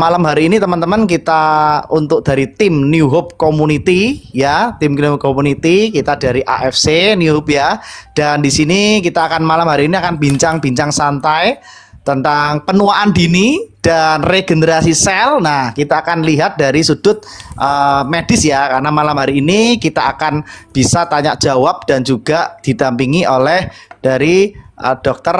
Malam hari ini teman-teman kita untuk dari tim New Hope Community ya, tim New Hope Community kita dari AFC New Hope ya. Dan di sini kita akan malam hari ini akan bincang-bincang santai tentang penuaan dini dan regenerasi sel. Nah, kita akan lihat dari sudut medis ya, karena malam hari ini kita akan bisa tanya jawab dan juga didampingi oleh dari Dokter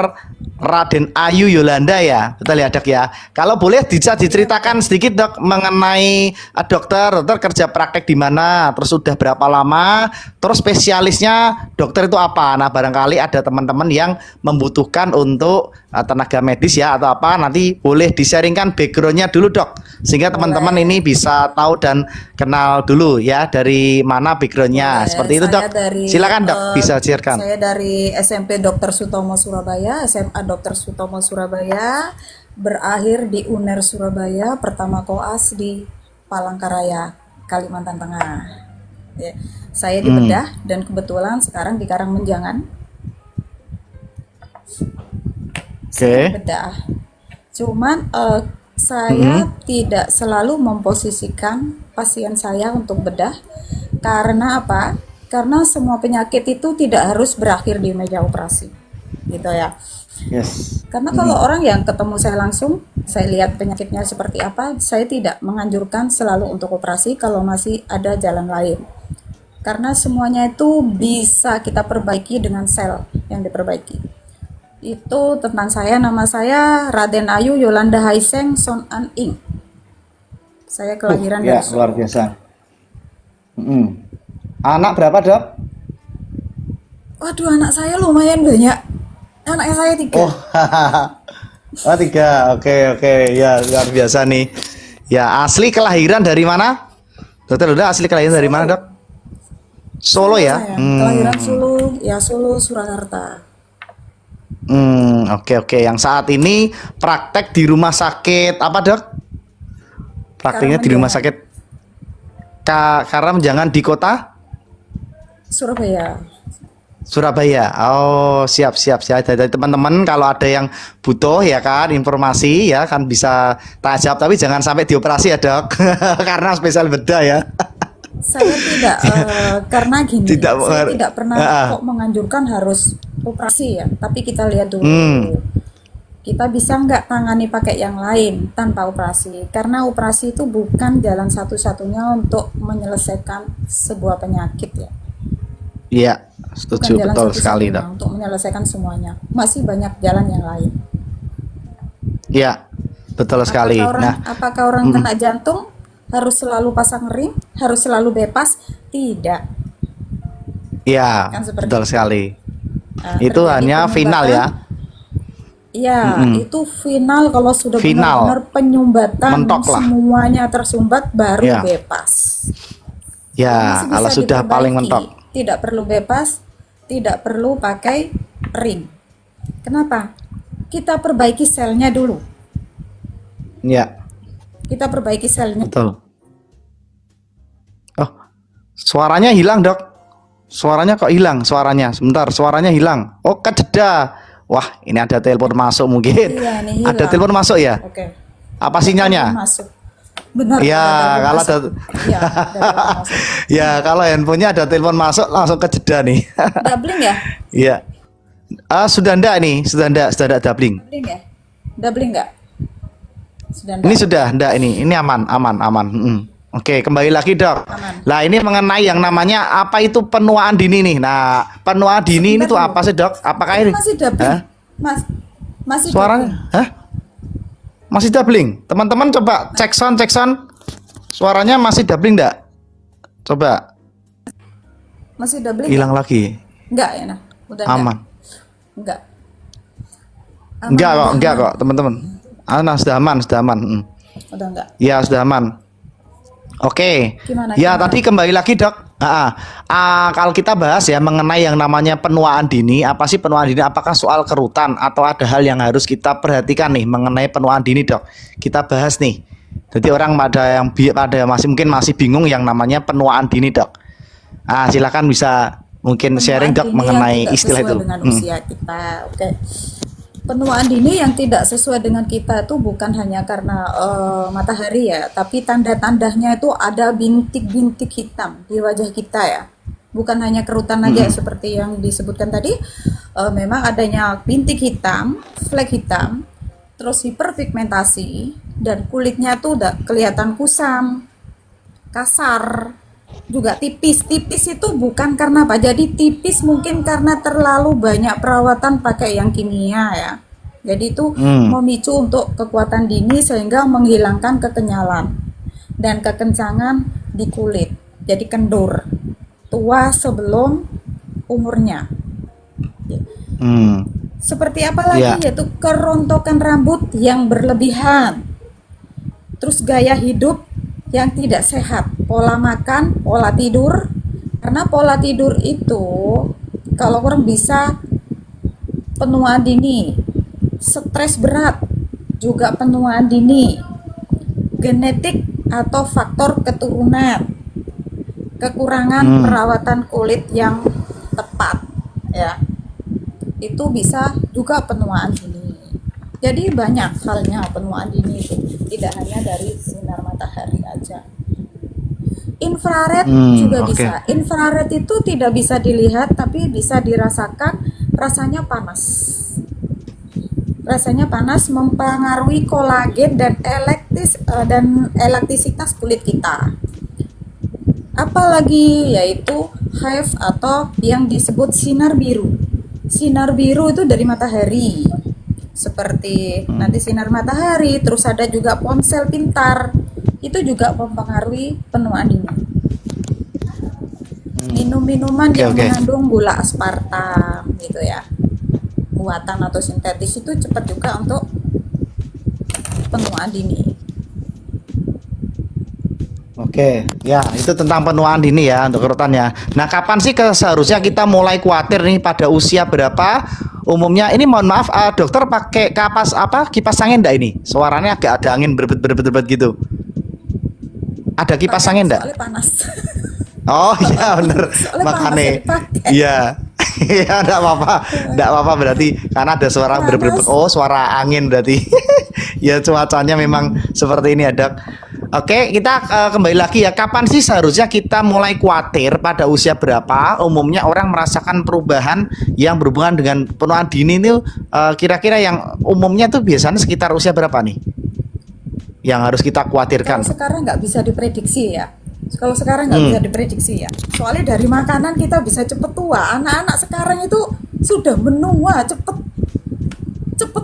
Raden Ayu Yolanda ya, betul ya dok ya. Kalau boleh bisa diceritakan sedikit dok mengenai dokter kerja praktek di mana, terus sudah berapa lama, terus spesialisnya dokter itu apa. Nah barangkali ada teman-teman yang membutuhkan untuk tenaga medis ya atau apa, nanti boleh di-sharingkan backgroundnya dulu dok, sehingga teman-teman ini bisa tahu dan kenal dulu ya dari mana backgroundnya. Seperti itu dok. Silakan dok, bisa sharekan. Saya dari SMP Dr. Sutomo Surabaya, SMA Dr. Sutomo Surabaya, berakhir di UNER Surabaya, pertama koas di Palangkaraya, Kalimantan Tengah. Ya, saya di Bedah dan kebetulan sekarang di Karangmenjangan. Saya Bedah. Cuman saya tidak selalu memposisikan pasien saya untuk bedah. Karena apa? Karena semua penyakit itu tidak harus berakhir di meja operasi, gitu ya. Yes. Karena kalau orang yang ketemu saya langsung, saya lihat penyakitnya seperti apa, saya tidak menganjurkan selalu untuk operasi kalau masih ada jalan lain. Karena semuanya itu bisa kita perbaiki dengan sel yang diperbaiki. Itu tentang saya, nama saya Raden Ayu Yolanda Haiseng Son An Ing. Saya kelahiran ya, dari Solo. luar biasa. Anak berapa dok? Waduh, anak saya lumayan banyak. Anak saya 3. Oh, oh 3. Oke, ya luar biasa nih. Ya asli kelahiran dari mana? Dokter udah asli kelahiran dari mana dok? Solo ya? Kelahiran Solo, ya Solo, Surakarta. Oke. Yang saat ini praktek di rumah sakit apa dok? Prakteknya di rumah sakit Karangmenjangan di kota? Surabaya. Oh, siap. Jadi teman-teman kalau ada yang butuh ya kan informasi ya kan bisa tanya jawab, tapi jangan sampai dioperasi ya dok, karena spesial bedah ya. Saya tidak karena gini, saya tidak pernah kok menganjurkan harus operasi ya, tapi kita lihat dulu. Kita bisa nggak tangani pakai yang lain tanpa operasi, karena operasi itu bukan jalan satu-satunya untuk menyelesaikan sebuah penyakit ya. Iya, setuju, betul sekali dok. Untuk menyelesaikan semuanya, masih banyak jalan yang lain. Iya, betul sekali. Apakah orang kena jantung harus selalu pasang ring, harus selalu bebas? Tidak. Iya, Kan betul sekali. Itu terjadi hanya final ya. Iya, itu final kalau sudah Final. benar-benar penyumbatan, Mentok lah. semuanya tersumbat baru Iya. bebas. Ya, Masih kalau bisa sudah paling diperbaiki. mentok. Tidak perlu bebas, tidak perlu pakai ring. Kenapa? Kita perbaiki selnya dulu. Iya, Kita perbaiki selnya. betul. Oh, suaranya hilang dok. Suaranya kok hilang suaranya? Sebentar, suaranya hilang. Oh, kejeda. Wah, ini ada telepon masuk mungkin. Iya, nih hilang. Ada telepon masuk ya? Oke. Apa sinyalnya? Masuk. Benar. Ya, kalau ada Iya, masuk. ya kalau handphonenya ada telepon masuk langsung kejeda nih. Doubling ya? Iya. Sudah enggak nih? Sudah enggak doubling. Doubling ya? Doubling enggak? Sudah enggak? Ini sudah enggak ini. Ini aman. Oke, kembali lagi dok. Aman. Lah ini mengenai yang namanya apa itu penuaan dini nih. Nah, penuaan dini ini tuh apa sih dok? Apakah ini? Masih doubling. Masih Suaranya? Hah? Masih doubling. Teman-teman coba cek sound. Suaranya masih doubling enggak? Coba. Masih doubling. Hilang lagi. Enggak ya, nah. Udah Aman. Enggak. Enggak kok, teman-teman. Sudah aman. Udah enggak. Ya, sudah aman. Oke. Gimana? Tadi kembali lagi, Dok. Kalau kita bahas ya mengenai yang namanya penuaan dini, apa sih penuaan dini? Apakah soal kerutan atau ada hal yang harus kita perhatikan nih mengenai penuaan dini, Dok? Kita bahas nih. Jadi orang mungkin masih bingung yang namanya penuaan dini, Dok. Silakan bisa mungkin sharing, Dok, mengenai istilah itu. Dengan usia kita. Oke. Penuaan dini yang tidak sesuai dengan kita itu bukan hanya karena matahari ya, tapi tanda-tandanya itu ada bintik-bintik hitam di wajah kita ya. Bukan hanya kerutan aja seperti yang disebutkan tadi, memang adanya bintik hitam, flek hitam, terus hiperpigmentasi, dan kulitnya tuh udah kelihatan kusam, kasar, juga tipis. Tipis itu bukan karena apa, jadi tipis mungkin karena terlalu banyak perawatan pakai yang kimia ya, jadi itu memicu untuk kekuatan dini sehingga menghilangkan kekenyalan dan kekencangan di kulit, jadi kendur, tua sebelum umurnya. Seperti apa lagi, Ya. yaitu kerontokan rambut yang berlebihan, terus gaya hidup yang tidak sehat, pola makan, pola tidur. Karena pola tidur itu kalau orang bisa penuaan dini, stres berat juga penuaan dini, genetik atau faktor keturunan, kekurangan perawatan kulit yang tepat ya, itu bisa juga penuaan dini. Jadi banyak halnya penuaan dini itu, tidak hanya dari sinar matahari aja. Infrared juga oke. bisa. Infrared itu tidak bisa dilihat tapi bisa dirasakan, rasanya panas. Rasanya panas mempengaruhi kolagen dan elastisititas kulit kita. Apalagi yaitu HEV atau yang disebut sinar biru. Sinar biru itu dari matahari. Seperti nanti sinar matahari, terus ada juga ponsel pintar. Itu juga mempengaruhi penuaan dini. Minum-minuman yang Oke. mengandung gula aspartam gitu ya, buatan atau sintetis, itu cepat juga untuk penuaan dini. Oke, ya itu tentang penuaan dini ya untuk kerutannya. Nah, kapan sih seharusnya kita mulai khawatir nih, pada usia berapa? Umumnya ini, mohon maaf, dokter pakai kipas angin enggak ini? Suaranya agak ada angin berbet gitu. Ada kipas angin enggak? Soalnya panas. Oh iya bener, Soalnya panas makanya. ya dipakai. Iya. Iya, enggak apa-apa berarti karena ada suara Panas. Oh, suara angin berarti. Ya cuacanya memang seperti ini ya, Dok. Oke, kita kembali lagi ya. Kapan sih seharusnya kita mulai khawatir, pada usia berapa? Umumnya orang merasakan perubahan yang berhubungan dengan penuaan dini itu, kira-kira yang umumnya tuh biasanya sekitar usia berapa nih? Yang harus kita Kalau khawatirkan. sekarang nggak bisa diprediksi ya. Kalau sekarang nggak bisa diprediksi ya. Soalnya dari makanan kita bisa cepet tua. Anak-anak sekarang itu sudah menua cepet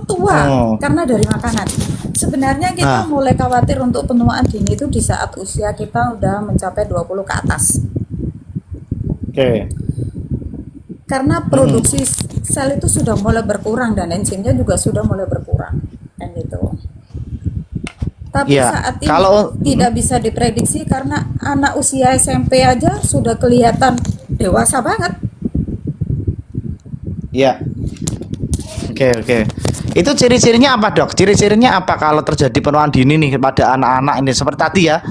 tua karena dari makanan. Sebenarnya kita mulai khawatir untuk penuaan dini itu di saat usia kita udah mencapai 20 ke atas. Oke. Karena produksi sel itu sudah mulai berkurang dan enzimnya juga sudah mulai berkurang kan gitu. Tapi Ya, saat ini kalau tidak bisa diprediksi karena anak usia SMP aja sudah kelihatan dewasa banget. ya. Oke. Itu ciri-cirinya apa, Dok? Ciri-cirinya apa kalau terjadi penuaan dini nih pada anak-anak ini? Seperti tadi ya,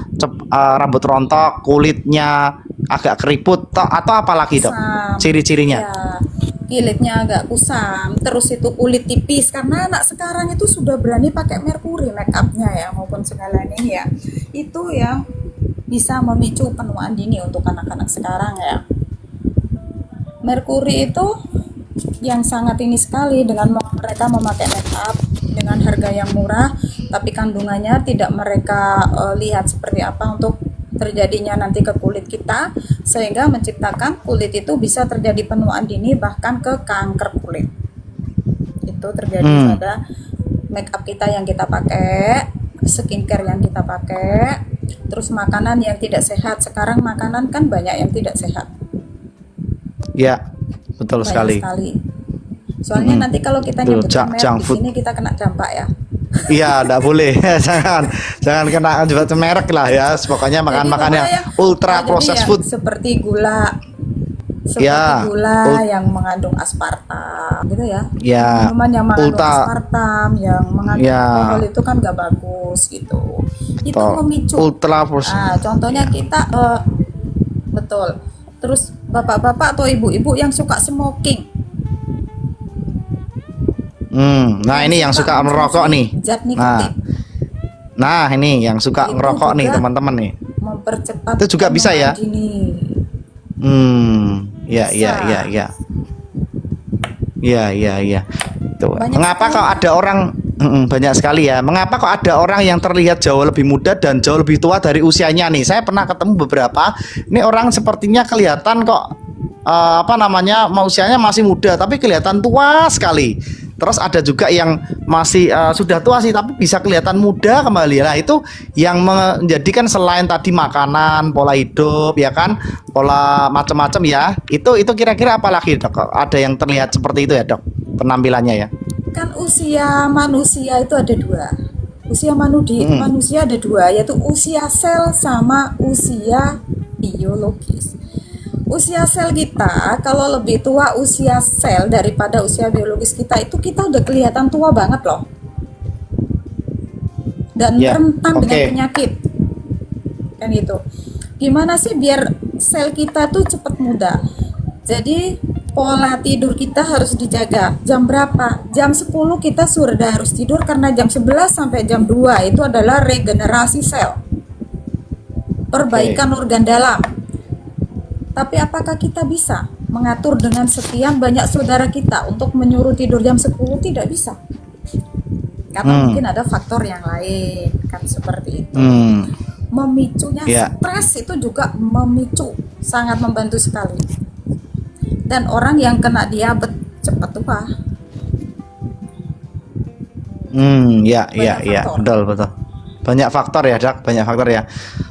rambut rontok, kulitnya agak keriput, atau apa lagi, Dok? Kusam. Ciri-cirinya. Ya, kulitnya agak kusam, terus itu kulit tipis karena anak sekarang itu sudah berani pakai merkuri make upnya ya maupun segala ini ya. Itu yang bisa memicu penuaan dini untuk anak-anak sekarang ya. Merkuri itu yang sangat ini sekali dengan mereka memakai make up dengan harga yang murah, tapi kandungannya tidak mereka lihat seperti apa untuk terjadinya nanti ke kulit kita, sehingga menciptakan kulit itu bisa terjadi penuaan dini bahkan ke kanker kulit. Itu terjadi pada make up kita yang kita pakai, skincare yang kita pakai, terus makanan yang tidak sehat. Sekarang makanan kan banyak yang tidak sehat. Ya, betul Banyak sekali. Soalnya nanti kalau kita Tuh, nyebut merek junk di food. sini kita kena campak ya. Iya, enggak boleh. jangan kena jual merek lah ya. Pokoknya makan-makan yang ultra jadi processed yang food. seperti gula, Ya, yang mengandung aspartam gitu ya. Ya, Minuman yang mengandung ultra. aspartam, yang mengandung Ya. alkohol itu kan nggak bagus gitu. Itu memicu. Ultra processed. Nah, contohnya kita betul. Terus bapak-bapak atau ibu-ibu yang suka smoking. Nah ini yang suka merokok nih. Zat Nah, nikotin nah ini yang suka itu ngerokok nih juga teman-teman nih. mempercepat Itu juga bisa ya? kandungan dini. Ya, Bisa. Ya. Tuh. Banyak Mengapa sekali. kok ada orang banyak sekali ya? Mengapa kok ada orang yang terlihat jauh lebih muda dan jauh lebih tua dari usianya nih? Saya pernah ketemu beberapa. Ini orang sepertinya kelihatan kok usianya masih muda tapi kelihatan tua sekali. Terus ada juga yang masih sudah tua sih tapi bisa kelihatan muda kembali. Nah, itu yang menjadikan selain tadi makanan, pola hidup ya kan, pola macam-macam ya. Itu kira-kira apa lagi, Dok? Ada yang terlihat seperti itu ya, Dok? Penampilannya ya. Kan usia manusia itu ada dua. Manusia ada dua, yaitu usia sel sama usia biologis. Usia sel kita kalau lebih tua usia sel daripada usia biologis kita, itu kita udah kelihatan tua banget loh. Dan Ya, rentan dengan oke. penyakit. Kan gitu. Gimana sih biar sel kita tuh cepat muda? Jadi pola tidur kita harus dijaga. Jam berapa? Jam 10 kita sudah harus tidur karena jam 11 sampai jam 2 itu adalah regenerasi sel. Perbaikan organ dalam. Tapi apakah kita bisa mengatur dengan sekian banyak saudara kita untuk menyuruh tidur jam 10? Tidak bisa. Karena mungkin ada faktor yang lain, kan seperti itu. Memicunya Ya. stres itu juga memicu, sangat membantu sekali. Dan orang yang kena diabetes cepat tua. Ya, betul. Banyak faktor ya, Dak, banyak faktor ya.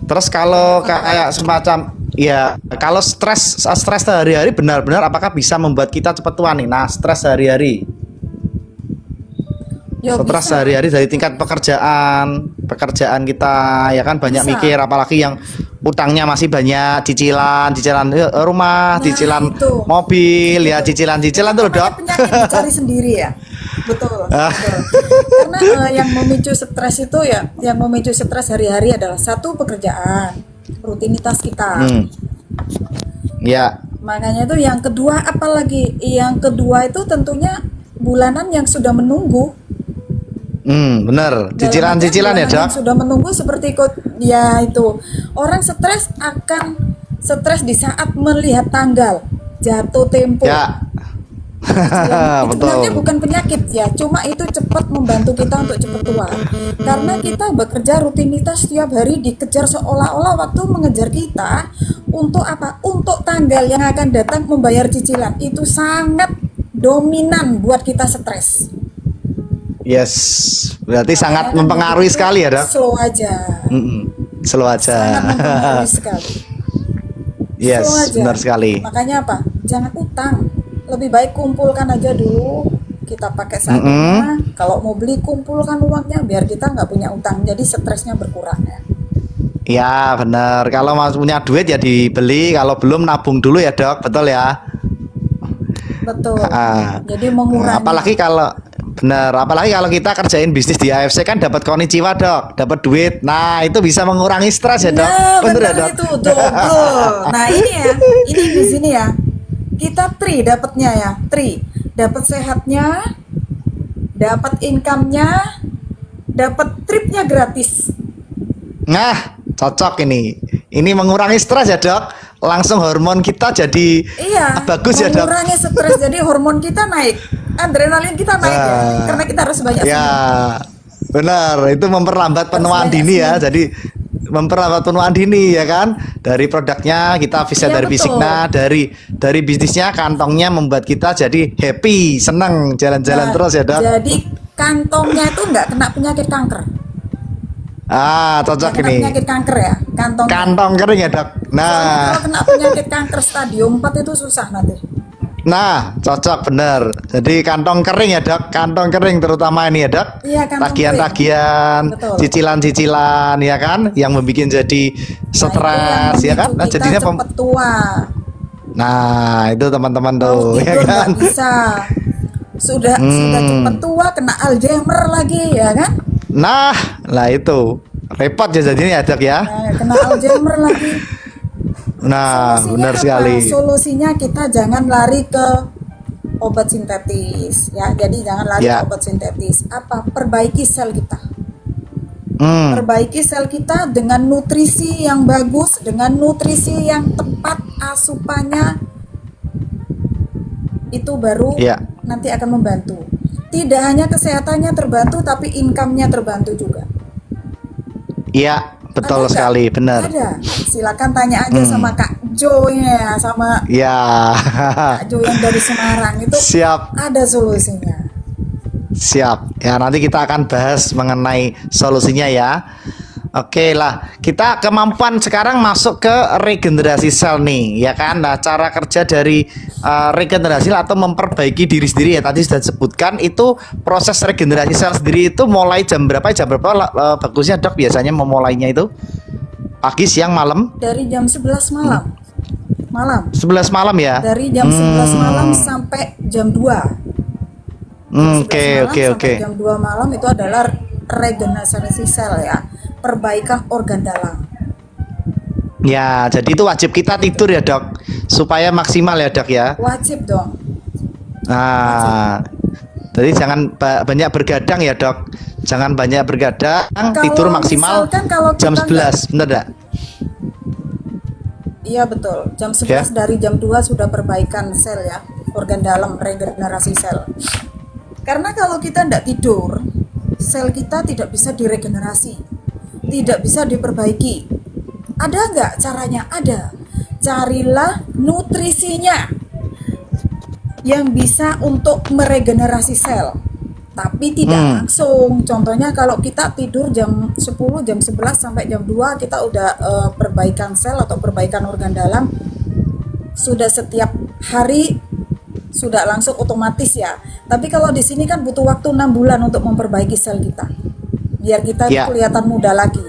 Terus kalau kayak semacam ya, kalau stres sehari-hari benar-benar apakah bisa membuat kita cepat tua nih? Nah, stres sehari-hari. Ya, Stres bisa. sehari-hari dari tingkat pekerjaan kita ya kan banyak Bisa. mikir, apalagi yang utangnya masih banyak, cicilan rumah, Nah, cicilan itu. mobil ya, cicilan tuh, Namanya Dok. penyakit dicari sendiri ya. Betul. Karena yang memicu stres itu ya, yang memicu stres hari-hari adalah satu pekerjaan, rutinitas kita. Ya. Makanya itu yang kedua, apalagi yang kedua itu tentunya bulanan yang sudah menunggu. Bener. Dalam Cicilan-cicilan ya, artian bulanan Dok. yang sudah menunggu seperti ya itu. Orang stres akan stres di saat melihat tanggal jatuh tempo. Ya. Itu sebenarnya Betul. bukan penyakit ya, cuma itu cepat membantu kita untuk cepat tua. Karena kita bekerja rutinitas setiap hari dikejar seolah-olah waktu mengejar kita untuk apa? Untuk tanggal yang akan datang membayar cicilan. Itu sangat dominan buat kita stres. Yes. Berarti sangat Makanya mempengaruhi itu sekali ya, Dok. Slow aja. Slow aja. Sangat mempengaruhi sekali. Yes, Slow aja. benar sekali. Makanya apa? Jangan utang. Lebih baik kumpulkan aja dulu. Kita pakai seadanya. Kalau mau beli kumpulkan uangnya biar kita nggak punya utang. Jadi stresnya berkurang ya. Ya, benar. Kalau Mas punya duit ya dibeli, kalau belum nabung dulu ya, Dok. Betul ya? Betul. Ah. Jadi mengurangi. Apalagi kalau kita kerjain bisnis di AFC kan dapat konnichiwa, Dok. Dapat duit. Nah, itu bisa mengurangi stres ya, Dok. Nah, Bener ya, benar Dok? itu double. Nah, ini ya. Ini di sini ya. Kita dapatnya ya. Dapat sehatnya, dapat income-nya, dapat tripnya gratis. Nah, cocok ini. Ini mengurangi stres ya, Dok. Langsung hormon kita jadi Iya, bagus ya, Dok. mengurangi stres jadi hormon kita naik, adrenalin kita naik ya, karena kita harus banyak Ya, benar. Itu memperlambat penuaan banyak dini ya. Jadi memperlambat penuaan dini ya kan. Dari produknya kita bisa Iya, dari betul. fisiknya, dari bisnisnya, kantongnya membuat kita jadi happy, seneng jalan-jalan Nah, terus ya, Dok. Jadi kantongnya itu nggak kena penyakit kanker. Ah, Nggak cocok kena ini. penyakit kanker ya, kantong. Kantong kering ya, Dok. Soalnya Nah, kalau kena penyakit kanker stadium 4 itu susah nanti. cocok bener. Jadi kantong kering ya, Dok. Kantong kering terutama ini ya, Dok. Iya, kantong Tagihan-tagihan, Betul. cicilan-cicilan ya kan, yang membuat jadi stres ya kan. Nah, Kita jadinya cepet tua. Nah, itu teman-teman Mau tuh ya tidur kan. nggak bisa. Sudah cepet tua kena Alzheimer lagi ya kan? Nah, lah itu repot ya jadinya ya, Dok ya. Nah, kena Alzheimer lagi. Nah, Solusinya benar apa? sekali. Solusinya kita jangan lari ke obat sintetis ya. Jadi jangan lari Ya. ke obat sintetis. Apa? Perbaiki sel kita. Hmm. Perbaiki sel kita dengan nutrisi yang bagus, dengan nutrisi yang tepat asupannya, itu baru Ya. nanti akan membantu. Tidak hanya kesehatannya terbantu, tapi income-nya terbantu juga. Iya, betul Ada nggak? sekali, benar. Ada. Silakan tanya aja sama Kak Jo ya, sama Ya. Kak Jo yang dari Semarang itu Siap. ada solusinya. Siap. Ya, nanti kita akan bahas mengenai solusinya ya. Oke lah, kita kemampuan sekarang masuk ke regenerasi sel nih, ya kan? Nah, cara kerja dari regenerasi atau memperbaiki diri sendiri ya tadi sudah disebutkan, itu proses regenerasi sel sendiri itu mulai jam berapa bagusnya dok biasanya memulainya itu? Pagi, siang, malam? Dari jam 11 malam. Malam. 11 malam ya? Dari jam 11 malam sampai jam 2. Jam 11 Oke, malam oke, sampai oke. jam 2 malam itu adalah regenerasi sel ya. Perbaikan organ dalam. Ya, jadi itu wajib kita tidur ya dok, supaya maksimal ya dok ya. Wajib dong. Nah, jadi jangan banyak bergadang ya dok. Jangan banyak bergadang, Kalau tidur maksimal misalkan kalau jam kita 11, bener gak? Iya betul. Jam 11 dari jam 2 sudah perbaikan sel ya. Organ dalam, regenerasi sel. Karena kalau kita tidak tidur, sel kita tidak bisa diregenerasi. Tidak bisa diperbaiki. Ada nggak caranya? Ada. Carilah nutrisinya yang bisa untuk meregenerasi sel. Tapi tidak langsung. Contohnya kalau kita tidur jam 10, jam 11 sampai jam 2 kita udah perbaikan sel atau perbaikan organ dalam sudah setiap hari, sudah langsung otomatis ya. Tapi kalau di sini kan butuh waktu 6 bulan untuk memperbaiki sel kita. Biar kita Ya. kelihatan muda lagi.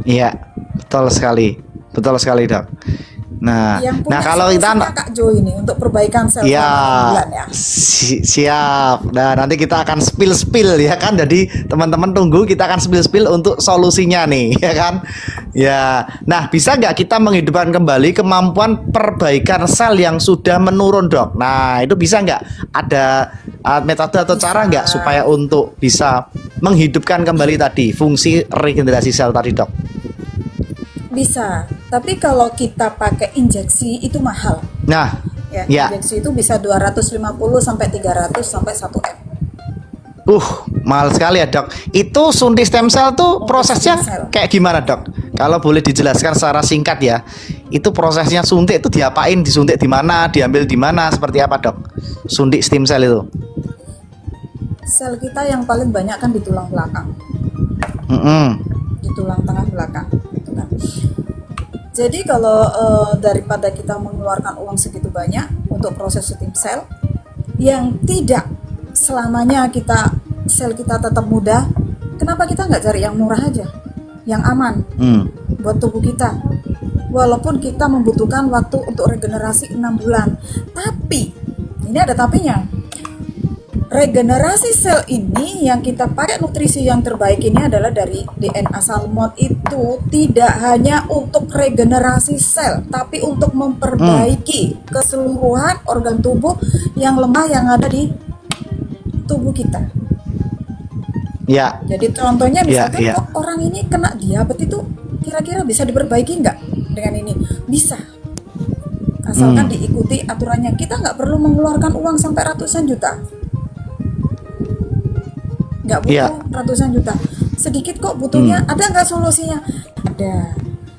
Iya, betul sekali, dok. Nah, Yang punya kalau kita solusinya Kak Jo ini untuk perbaikan sel ya, selama 6 bulan ya. siap. Nah, nanti kita akan spill ya kan. Jadi teman-teman tunggu, kita akan spill untuk solusinya nih, ya kan? Ya. Nah, bisa nggak kita menghidupkan kembali kemampuan perbaikan sel yang sudah menurun, dok? Nah, itu bisa nggak? Ada metode atau cara nggak supaya untuk bisa menghidupkan kembali tadi fungsi regenerasi sel tadi, dok? Bisa, tapi kalau kita pakai injeksi itu mahal. Nah, Ya, ya. injeksi itu bisa 250 sampai 300 sampai 1 M. Mahal sekali ya dok. Itu suntik stem cell tuh Untuk prosesnya stem cell. kayak gimana dok? Kalau boleh dijelaskan secara singkat ya. Itu prosesnya suntik itu diapain? Disuntik di mana? Diambil di mana? Seperti apa dok? Suntik stem cell itu? Sel kita yang paling banyak kan di tulang belakang, Mm-mm. di tulang tengah belakang, gitu kan. Jadi kalau daripada kita mengeluarkan uang segitu banyak untuk proses stem cell yang tidak selamanya sel kita tetap muda, kenapa kita nggak cari yang murah aja, yang aman buat tubuh kita? Walaupun kita membutuhkan waktu untuk regenerasi 6 bulan, tapi ini ada tapinya. Regenerasi sel ini yang kita pakai nutrisi yang terbaik ini adalah dari DNA salmon, itu tidak hanya untuk regenerasi sel, tapi untuk memperbaiki keseluruhan organ tubuh yang lemah yang ada di tubuh kita. Ya. Jadi contohnya misalkan Ya. kok orang ini kena diabetes itu kira-kira bisa diperbaiki nggak dengan ini? Bisa. Asalkan diikuti aturannya. Kita nggak perlu mengeluarkan uang sampai ratusan juta. Nggak butuh Ya. ratusan juta. Sedikit kok butuhnya. Ada nggak solusinya? Ada.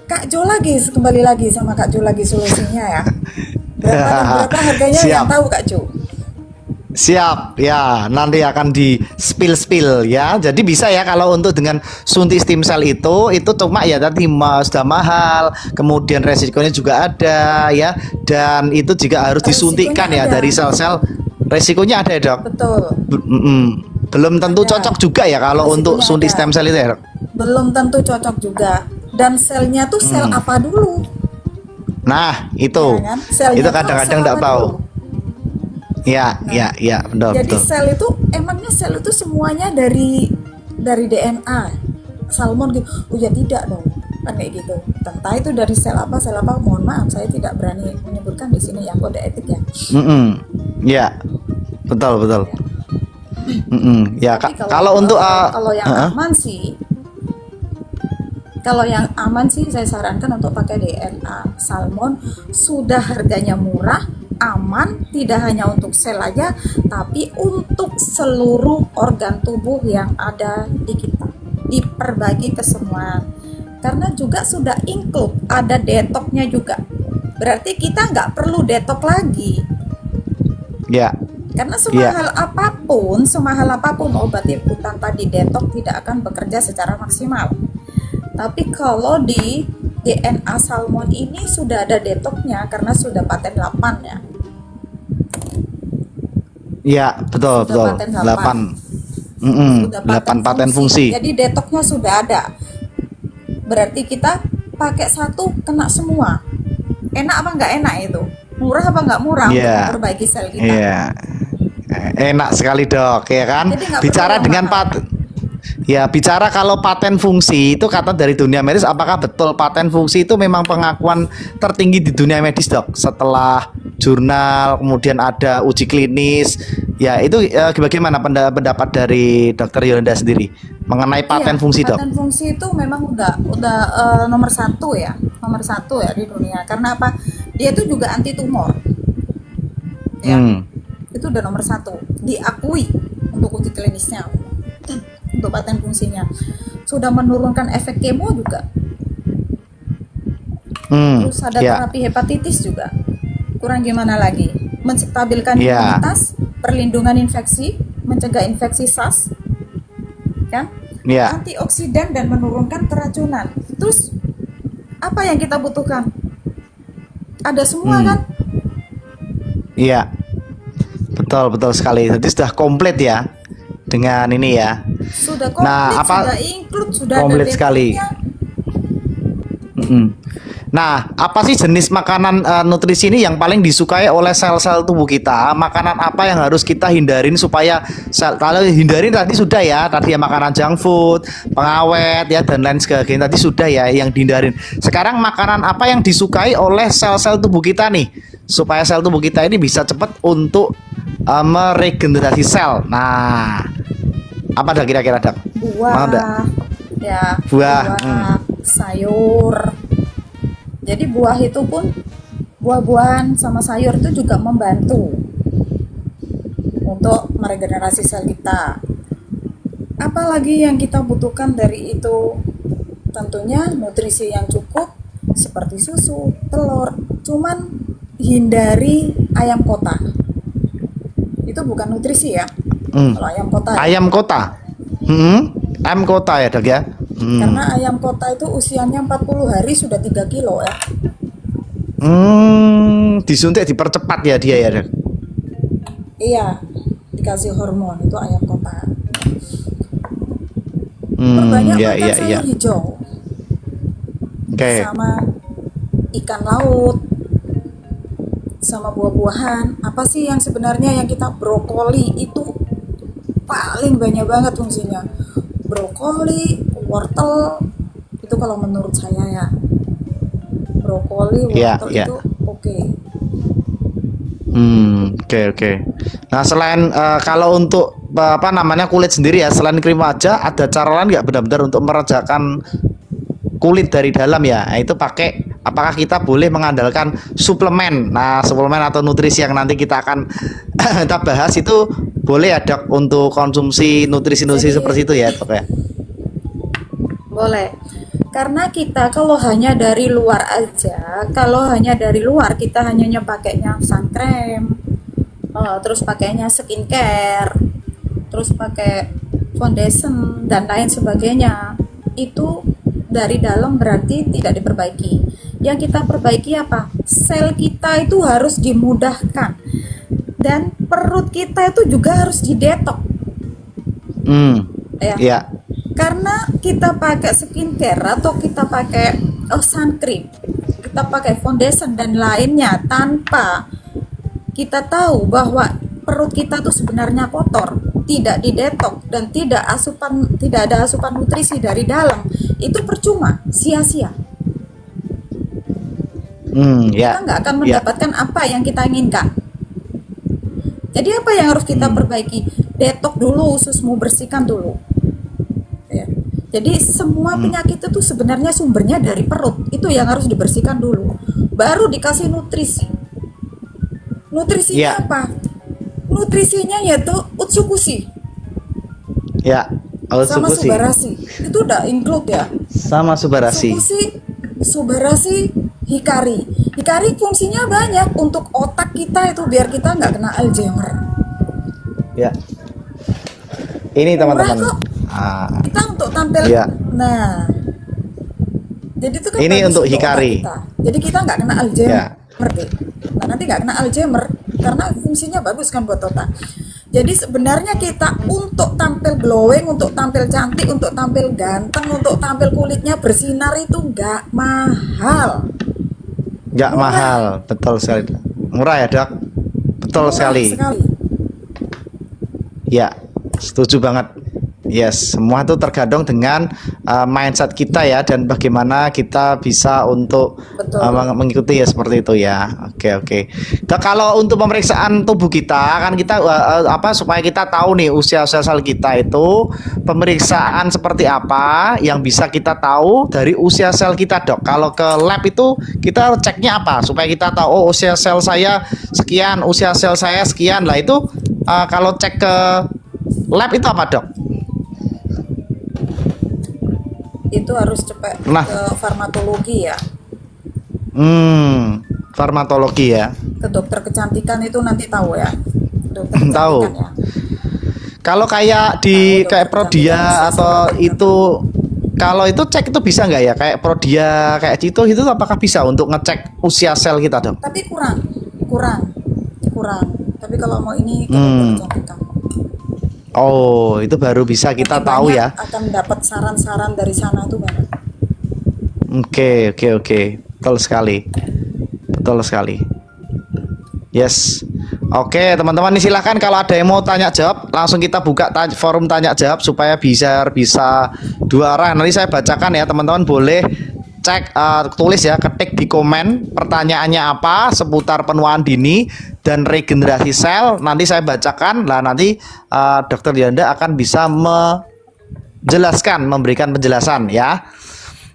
Kak Jo lagi, kembali lagi sama Kak Jo lagi solusinya ya. Berapa harganya Siap. yang tahu Kak Jo? Siap ya, nanti akan di spill ya. Jadi bisa ya kalau untuk dengan suntik stem cell itu cuma ya tadi sudah mahal, kemudian resikonya juga ada ya, dan itu juga harus disuntikkan ya Resikonya ada. dari sel-sel. Resikonya ada ya dok. Betul. Belum tentu Ada. cocok juga ya kalau Resikonya untuk suntik ada. stem cell itu ya dok. Belum tentu cocok juga. Dan selnya tuh sel apa dulu? Nah itu, Ya kan? Selnya itu tuh kadang-kadang sel nggak apa tahu. dulu? Ya, betul, Jadi betul. sel itu emangnya sel itu semuanya dari DNA salmon gitu? Oh ya tidak dong, kan kayak gitu. Entah itu dari sel apa, mohon maaf saya tidak berani menyebutkan di sini yang kode etik ya. Ya, betul betul. Ya, Tapi kalau untuk kalau yang aman sih, kalau yang aman sih saya sarankan untuk pakai DNA salmon. Sudah harganya murah, aman, tidak hanya untuk sel aja, tapi untuk seluruh organ tubuh yang ada di kita, diperbagi ke semua. Karena juga sudah include, ada detoknya juga. Berarti kita nggak perlu detok lagi. ya, Karena ya, semahal apapun obat ibu tanpa didetok tidak akan bekerja secara maksimal. Tapi kalau di DNA salmon ini sudah ada detoknya karena sudah paten 8 ya. ya, betul Sudah betul. paten 8. 8 paten fungsi. Jadi detoknya sudah ada. Berarti kita pakai satu kena semua. Enak apa nggak enak itu? Murah apa nggak murah untuk Iya. memperbaiki sel kita? Iya. Enak sekali, Dok, ya kan? Jadi nggak Bicara perlu yang dengan mahal. paten. Ya, bicara kalau paten fungsi itu kata dari dunia medis, apakah betul paten fungsi itu memang pengakuan tertinggi di dunia medis, Dok? Setelah jurnal, kemudian ada uji klinis. Ya, itu bagaimana pendapat dari Dokter Yolanda sendiri mengenai paten Iya, fungsi, Dok? paten fungsi itu memang udah nomor satu ya, di dunia. Karena apa? Dia itu juga anti tumor, ya. Hmm. Itu udah nomor satu, diakui untuk uji klinisnya, untuk paten fungsinya. Sudah menurunkan efek kemo juga. Terus ada Ya, terapi hepatitis juga. Kurang gimana lagi? Menstabilkan ya, imunitas, perlindungan infeksi, mencegah infeksi SARS, kan? ya. Antioksidan dan menurunkan keracunan. Terus apa yang kita butuhkan? Ada semua kan? Iya. Betul, betul sekali. Jadi sudah komplit ya dengan ini ya. Sudah komplit, Nah, sudah include, sudah komplit ada sekali. detoknya. Nah, apa sih jenis makanan nutrisi ini yang paling disukai oleh sel-sel tubuh kita? Makanan apa yang harus kita hindarin supaya kalau hindarin tadi sudah ya, tadi ya makanan junk food, pengawet ya dan lain sebagainya tadi sudah ya yang dihindarin. Sekarang makanan apa yang disukai oleh sel-sel tubuh kita nih supaya sel tubuh kita ini bisa cepat untuk meregenerasi sel. Nah, apa dah kira-kira, Dak? Mau nggak? Buah, ya, Buah. sayur. Jadi buah itu pun, buah-buahan sama sayur itu juga membantu untuk meregenerasi sel kita. Apalagi yang kita butuhkan dari itu? Tentunya nutrisi yang cukup seperti susu, telur. Cuman hindari ayam kota. Itu bukan nutrisi ya. Kalau ayam kota ya. Ayam kota. Ayam kota ya, Dok ya. Karena ayam kota itu usianya 40 hari sudah 3 kilo ya. Disuntik dipercepat ya dia ya, Dok. Iya, dikasih hormon itu ayam kota. Perbanyak Ya, makan ya, sayur ya. hijau Oke. sama ikan laut sama buah-buahan. Apa sih yang sebenarnya yang kita brokoli itu paling banyak banget fungsinya. Brokoli, wortel itu kalau menurut saya ya. Brokoli, Ya, wortel ya. itu oke. Oke. Nah, selain kalau untuk apa namanya kulit sendiri ya, selain krim wajah, ada cara lain nggak benar-benar untuk meredakan kulit dari dalam ya? Nah, itu pakai apakah kita boleh mengandalkan suplemen? Nah, suplemen atau nutrisi yang nanti kita akan kita bahas itu boleh ada untuk konsumsi nutrisi-nutrisi Jadi- seperti itu ya, Dok ya? Boleh. Karena kita kalau hanya dari luar aja, kita hanya pakainya sun cream, terus pakainya skincare, terus pakai foundation dan lain sebagainya. Itu dari dalam berarti tidak diperbaiki. Yang kita perbaiki apa? Sel kita itu harus dimudahkan. Dan perut kita itu juga harus didetok. Ya. Ya. Karena kita pakai skincare atau kita pakai sun cream, kita pakai foundation dan lainnya tanpa kita tahu bahwa perut kita tuh sebenarnya kotor, tidak didetok dan tidak ada asupan nutrisi dari dalam, itu percuma, sia-sia. Ya. Kita nggak akan Ya. mendapatkan apa yang kita inginkan. Jadi apa yang harus kita perbaiki? Detok dulu ususmu, bersihkan dulu. Ya. Jadi semua penyakit itu sebenarnya sumbernya dari perut. Itu yang harus dibersihkan dulu. Baru dikasih nutrisi. Nutrisinya Ya. apa? Nutrisinya yaitu Utsukushi Ya, sama Otsukushi Subarasi. Itu udah include ya. sama Subarasi. Utsukushi, Subarasi, Hikari. Hikari fungsinya banyak untuk otak kita itu biar kita nggak kena Alzheimer. Ya. Ini Murah teman-teman. kok. Ah, Kita untuk tampil. Ya. Nah, jadi itu kan Ini bagus untuk otak Hikari. kita. Jadi kita nggak kena Alzheimer. Ya. Nah, nanti nggak kena Alzheimer karena fungsinya bagus kan buat otak. Jadi sebenarnya kita untuk tampil glowing, untuk tampil cantik, untuk tampil ganteng, untuk tampil kulitnya bersinar itu nggak mahal. nggak Murah. mahal, betul sekali. Murah ya, Dok? Betul Murah sekali. Ya, setuju banget. Yes, semua itu tergantung dengan mindset kita ya, dan bagaimana kita bisa untuk Betul. mengikuti ya seperti itu ya. Oke. Nah, kalau untuk pemeriksaan tubuh kita kan kita apa supaya kita tahu nih usia sel kita itu, pemeriksaan seperti apa yang bisa kita tahu dari usia sel kita, Dok. Kalau ke lab itu kita ceknya apa supaya kita tahu oh usia sel saya sekian, usia sel saya sekian. Lah itu kalau cek ke lab itu apa, Dok? Itu harus cepat Nah. ke farmakologi ya, Farmakologi ya. ke dokter kecantikan itu nanti tahu ya. Dokter Tahu. kecantikan ya. Kalau kayak Tahu, di kayak dokter Prodia kecantikan, atau sesuatu itu, kalau itu cek itu bisa nggak ya? Kayak Prodia, kayak Cito itu apakah bisa untuk ngecek usia sel kita, Dok? Tapi kurang. Tapi kalau mau ini ke dokter kecantikan. Oh, itu baru bisa kita Nanti tahu banyak ya. akan dapat saran-saran dari sana tuh banyak. Oke. Betul sekali. Yes. Oke, teman-teman, ini silahkan kalau ada yang mau tanya jawab, langsung kita buka forum tanya jawab supaya bisa dua arah. Nanti saya bacakan ya, teman-teman boleh cek tulis ya, ketik di komen pertanyaannya apa seputar penuaan dini dan regenerasi sel. Nanti saya bacakan. Lah nanti Dokter Dianda akan bisa memberikan penjelasan ya.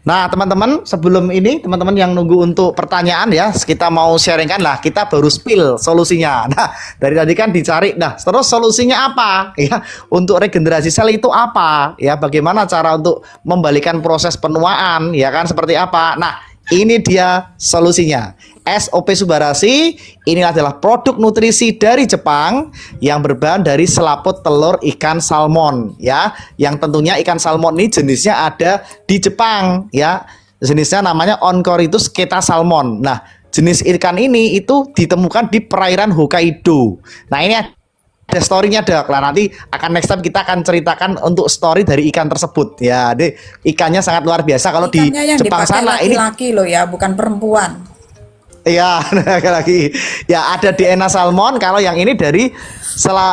Nah, teman-teman, sebelum ini teman-teman yang nunggu untuk pertanyaan ya, kita mau sharingkan lah, kita baru spill solusinya. Nah, dari tadi kan dicari, nah terus solusinya apa ya? Untuk regenerasi sel itu apa? Ya, bagaimana cara untuk membalikan proses penuaan ya kan seperti apa? Nah, ini dia solusinya. SOP Subarasi ini adalah produk nutrisi dari Jepang yang berbahan dari selaput telur ikan salmon ya. Yang tentunya ikan salmon ini jenisnya ada di Jepang ya. Jenisnya namanya Oncorhynchus keta salmon. Nah, jenis ikan ini itu ditemukan di perairan Hokkaido. Nah, ini ada story-nya, Dok. Nah, nanti akan next time kita akan ceritakan untuk story dari ikan tersebut ya. Jadi ikannya sangat luar biasa kalau di Ikannya yang Jepang dipakai sana ini. laki-laki loh ya, bukan perempuan. Iya, lagi ya ada DNA salmon. Kalau yang ini dari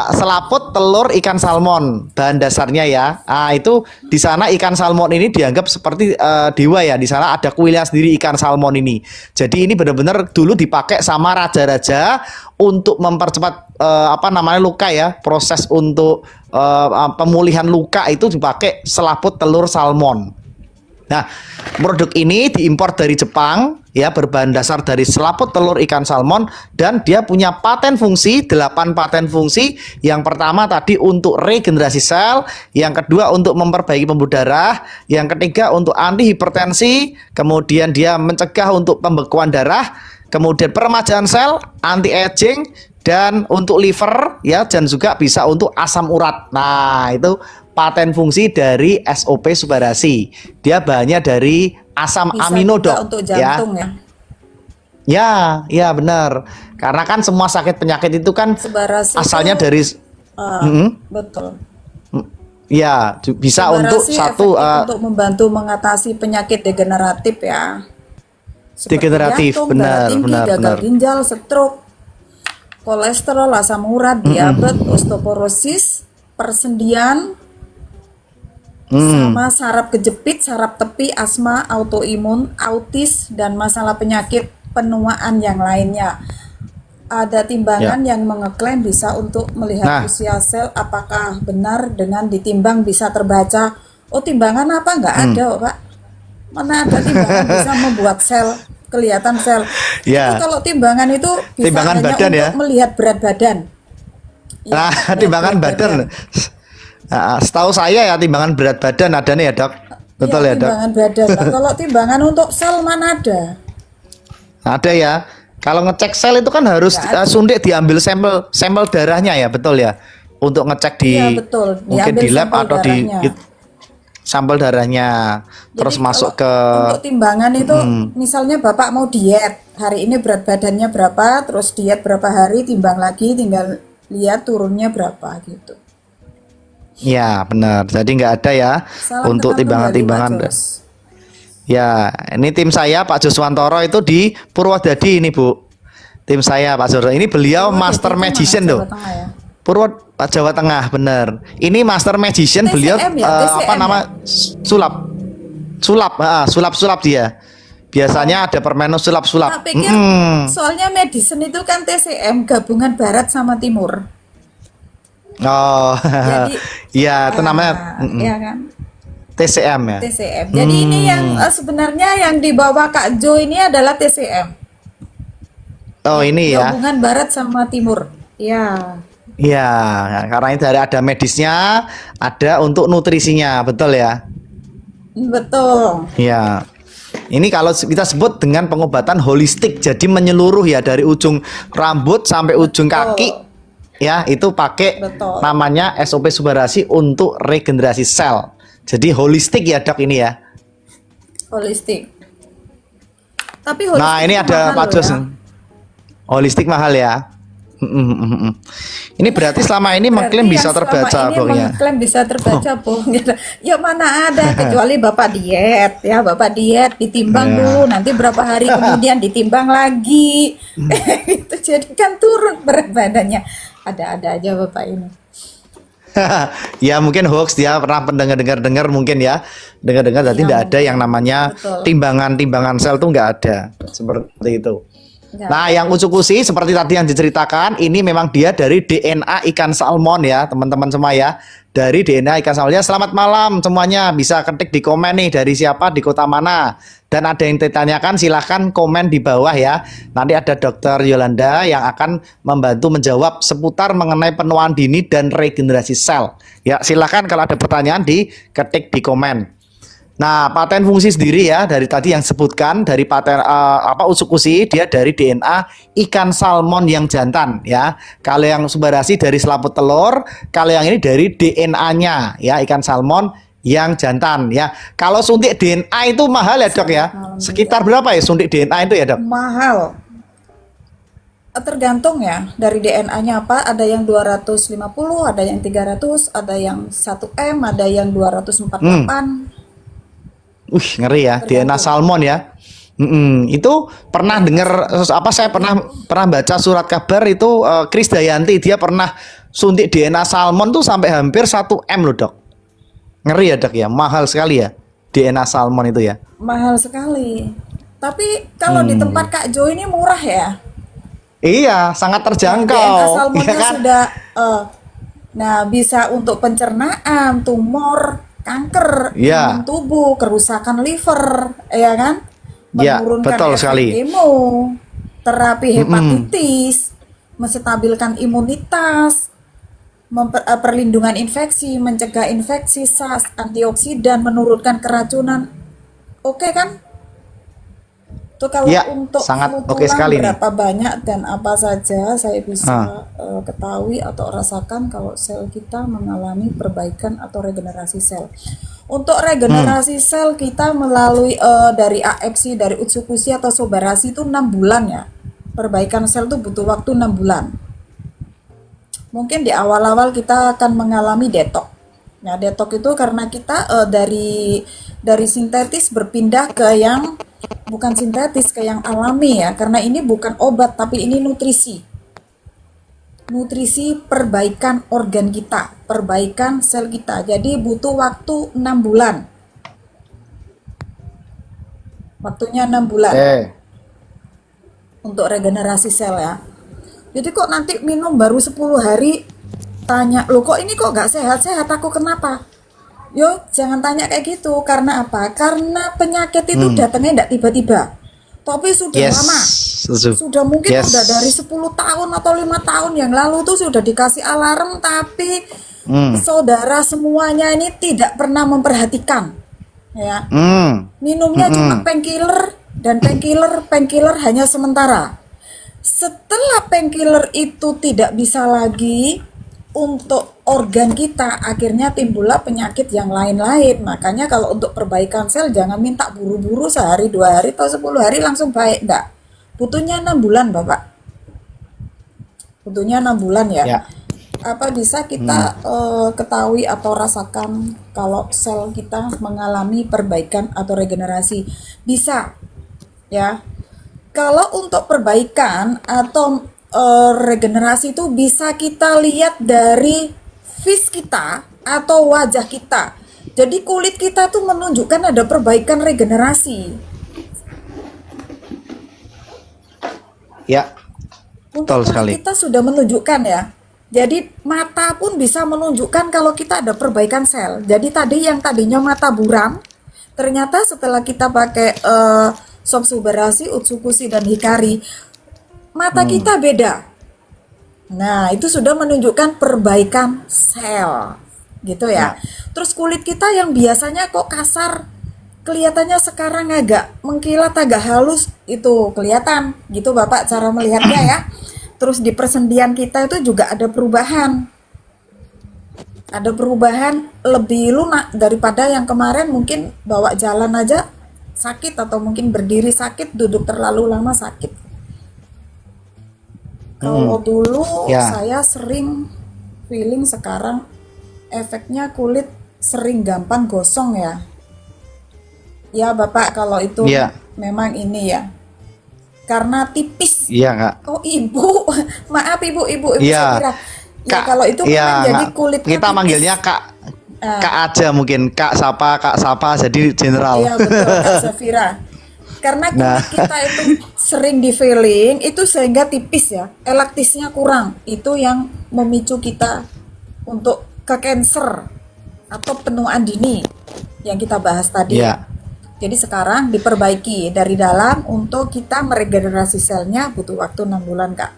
selaput telur ikan salmon bahan dasarnya ya. Nah, itu di sana ikan salmon ini dianggap seperti dewa ya. Di sana ada kuilnya sendiri ikan salmon ini. Jadi ini benar-benar dulu dipakai sama raja-raja untuk mempercepat luka ya. Proses untuk pemulihan luka itu dipakai selaput telur salmon. Nah, produk ini diimpor dari Jepang ya, berbahan dasar dari selaput telur ikan salmon, dan dia punya paten fungsi, 8 paten fungsi. Yang pertama tadi untuk regenerasi sel, yang kedua untuk memperbaiki pembuluh darah, yang ketiga untuk anti hipertensi, kemudian dia mencegah untuk pembekuan darah, kemudian peremajaan sel, anti aging, dan untuk liver ya, dan juga bisa untuk asam urat. Nah, itu paten fungsi dari SOP Subarasi. Dia bahannya dari asam Bisa amino, juga Dok. untuk jantung ya. Ya, benar. Karena kan semua sakit penyakit itu kan Subarasi asalnya itu, dari betul. ya bisa Subarasi untuk satu efektif untuk membantu mengatasi penyakit degeneratif ya. Seperti degeneratif, jantung, benar, darah tinggi, benar, gagal benar. ginjal, stroke, kolesterol, asam urat, diabetes, osteoporosis, persendian, sama saraf kejepit, saraf tepi, asma, autoimun, autis, dan masalah penyakit penuaan yang lainnya. ada timbangan Ya. yang mengeklaim bisa untuk melihat Nah, usia sel, apakah benar dengan ditimbang bisa terbaca. Oh, timbangan apa? Nggak ada, hmm. oh, Pak. Mana ada timbangan bisa membuat sel kelihatan sel. Itu Ya, kalau timbangan itu bisa timbangan hanya badan ya. untuk melihat berat badan. Nah, Ya, melihat timbangan berat badan. badan. Setahu saya ya timbangan berat badan ada nih ya, Dok. Iya, Betul ya, Dok? timbangan badan. Lah, kalau timbangan untuk sel mana ada? Ada ya. Kalau ngecek sel itu kan harus Nggak ada. suntik diambil sampel sampel darahnya ya, betul ya. Untuk ngecek Iya, di betul. mungkin Diambil di lab sampel atau di darahnya. sampel darahnya. Jadi Terus kalau masuk ke untuk timbangan itu mm, misalnya Bapak mau diet, hari ini berat badannya berapa, terus diet berapa hari, timbang lagi, tinggal lihat turunnya berapa gitu. ya benar. Jadi nggak ada ya Salam untuk kenal kembali Pak timbangan-timbangan. Jos. Ya, ini tim saya Pak Joswantoro itu di Purwodadi ini, Bu. Tim saya Pak Joswantoro. Ini beliau Purwodadi Master itu mana? Magician Jawa tuh. Tengah ya. Jawa Tengah, bener. Ini Master Magician beliau TCM ya, apa TCM nama ya. sulap. Sulap-sulap dia. Biasanya ada permen Tak sulap-sulap. pikir soalnya medicine itu kan TCM gabungan Barat sama Timur. Oh, Jadi iya itu namanya ya kan TCM ya. TCM. Jadi ini yang sebenarnya yang dibawa Kak Jo ini adalah TCM. Oh ini ya. Gabungan Barat sama Timur. Ya, Iya, karena ini dari ada medisnya, ada untuk nutrisinya, betul ya. betul. Iya. Ini kalau kita sebut dengan pengobatan holistik, jadi menyeluruh ya dari ujung rambut sampai ujung kaki. Betul. Ya, itu pakai Betul. namanya SOP Subarasi untuk regenerasi sel. Jadi holistik ya, Dok ini ya. Holistik. Tapi Nah, holistik ini itu ada mahal Pak loh Jos. ya. Holistik mahal ya. Ini berarti selama ini mengklaim Berarti bisa yang selama terbaca, ini pokoknya. mengklaim bisa terbaca bohong gitu. Ya mana ada kecuali Bapak diet ya, Bapak diet ditimbang Ya. dulu, nanti berapa hari kemudian ditimbang lagi. Itu jadi kan turun berat badannya. Ada-ada aja Bapak ini. Ya mungkin hoax dia pernah dengar mungkin ya dengar jadi Iya, tidak ada yang namanya betul. timbangan sel tuh nggak ada seperti itu. Nggak Nah yang usukusi seperti tadi yang diceritakan ini memang dia dari DNA ikan salmon ya teman-teman semua ya, dari DNA ikan salmonnya. Selamat malam semuanya, bisa ketik di komen nih dari siapa, di kota mana, dan ada yang ditanyakan silahkan komen di bawah ya. Nanti ada Dokter Yolanda yang akan membantu menjawab seputar mengenai penuaan dini dan regenerasi sel. Ya silahkan kalau ada pertanyaan diketik di komen. Nah, paten fungsi sendiri ya dari tadi yang sebutkan dari paten usukusi dia dari DNA ikan salmon yang jantan ya. Kalau yang Subarasi dari selaput telur, kalau yang ini dari DNA-nya ya ikan salmon yang jantan ya. Kalau suntik DNA itu mahal ya, Dok ya. Sekitar berapa ya suntik DNA itu ya, Dok? mahal. Tergantung ya dari DNA-nya apa, ada yang 250, ada yang 300, ada yang 1M, ada yang 248. Ngeri ya, DNA salmon ya. Itu pernah dengar apa? Saya pernah baca surat kabar itu Krisdayanti dia pernah suntik DNA salmon tuh sampai hampir 1M loh, Dok. Ngeri ya, Dok ya. Mahal sekali ya DNA salmon itu ya. Mahal sekali. Tapi kalau di tempat Kak Jo ini murah ya. Iya, sangat DNA terjangkau. salmonnya Iya kan? sudah nah bisa untuk pencernaan, tumor, kanker, Iya. imun tubuh, kerusakan liver, ya kan? Iya, Menurunkan betul efek sekali. kemo, terapi hepatitis, menstabilkan imunitas, perlindungan infeksi, mencegah infeksi, SARS, antioksidan, menurunkan keracunan. Oke kan? Itu kalau Iya, untuk sangat flu oke tulang sekali nih. berapa banyak dan apa saja saya bisa ketahui atau rasakan kalau sel kita mengalami perbaikan atau regenerasi sel. Untuk regenerasi sel kita melalui dari AFC, dari Utsukushi atau Sobarasi itu 6 bulan ya. Perbaikan sel itu butuh waktu 6 bulan. Mungkin di awal-awal kita akan mengalami detok. Nah, detok itu karena kita dari sintetis berpindah ke yang bukan sintetis, ke yang alami ya. Karena ini bukan obat tapi ini nutrisi. Nutrisi perbaikan organ kita, perbaikan sel kita. Jadi butuh waktu 6 bulan. Waktunya 6 bulan untuk regenerasi sel ya. Jadi kok nanti minum baru 10 hari tanya, loh kok ini kok nggak sehat-sehat, aku kenapa? Yo, jangan tanya kayak gitu. Karena apa? Karena penyakit itu datangnya tidak tiba-tiba. Tapi sudah Yes, lama. setuju. Sudah mungkin Yes. udah dari 10 tahun atau 5 tahun yang lalu tuh sudah dikasih alarm, tapi saudara semuanya ini tidak pernah memperhatikan. Ya. Minumnya cuma painkiller, dan painkiller hanya sementara. Setelah painkiller itu tidak bisa lagi untuk organ kita, akhirnya timbullah penyakit yang lain-lain. Makanya kalau untuk perbaikan sel jangan minta buru-buru sehari, 2 hari, atau 10 hari langsung baik. Enggak. Butuhnya 6 bulan, Bapak. Butuhnya 6 bulan ya. Ya. Apa bisa kita ketahui atau rasakan kalau sel kita mengalami perbaikan atau regenerasi? Bisa. Ya. Kalau untuk perbaikan atau regenerasi itu bisa kita lihat dari face kita atau wajah kita. Jadi kulit kita tuh menunjukkan ada perbaikan regenerasi. Ya, betul Untuk sekali. kulit kita sudah menunjukkan ya. Jadi mata pun bisa menunjukkan kalau kita ada perbaikan sel. Jadi tadi yang tadinya mata buram, ternyata setelah kita pakai Subsubarasi, Utsukushi, dan Hikari, mata kita beda. Nah, itu sudah menunjukkan perbaikan sel. Gitu ya. Terus kulit kita yang biasanya kok kasar, kelihatannya sekarang agak mengkilat, agak halus, itu kelihatan. Gitu Bapak cara melihatnya ya. Terus di persendian kita itu juga ada perubahan. Ada perubahan lebih lunak daripada yang kemarin, mungkin bawa jalan aja sakit, atau mungkin berdiri sakit, duduk terlalu lama sakit. Kalau dulu Ya. saya sering feeling, sekarang efeknya kulit sering gampang gosong ya. Ya Bapak, kalau itu Ya. memang ini ya. Karena tipis. Iya, Kak. Oh Ibu, maaf Ibu Iya. Safira. Ya kalau itu iya, memang jadi Kak. kulitnya Kita tipis. manggilnya Kak aja mungkin. Kak Sapa, jadi general. Iya betul Kak Safira. Karena kulit Nah. kita itu sering di failing, itu sehingga tipis ya, elastisnya kurang. Itu yang memicu kita untuk ke cancer atau penuaan dini yang kita bahas tadi. Iya. Jadi sekarang diperbaiki dari dalam, untuk kita meregenerasi selnya butuh waktu 6 bulan Kak.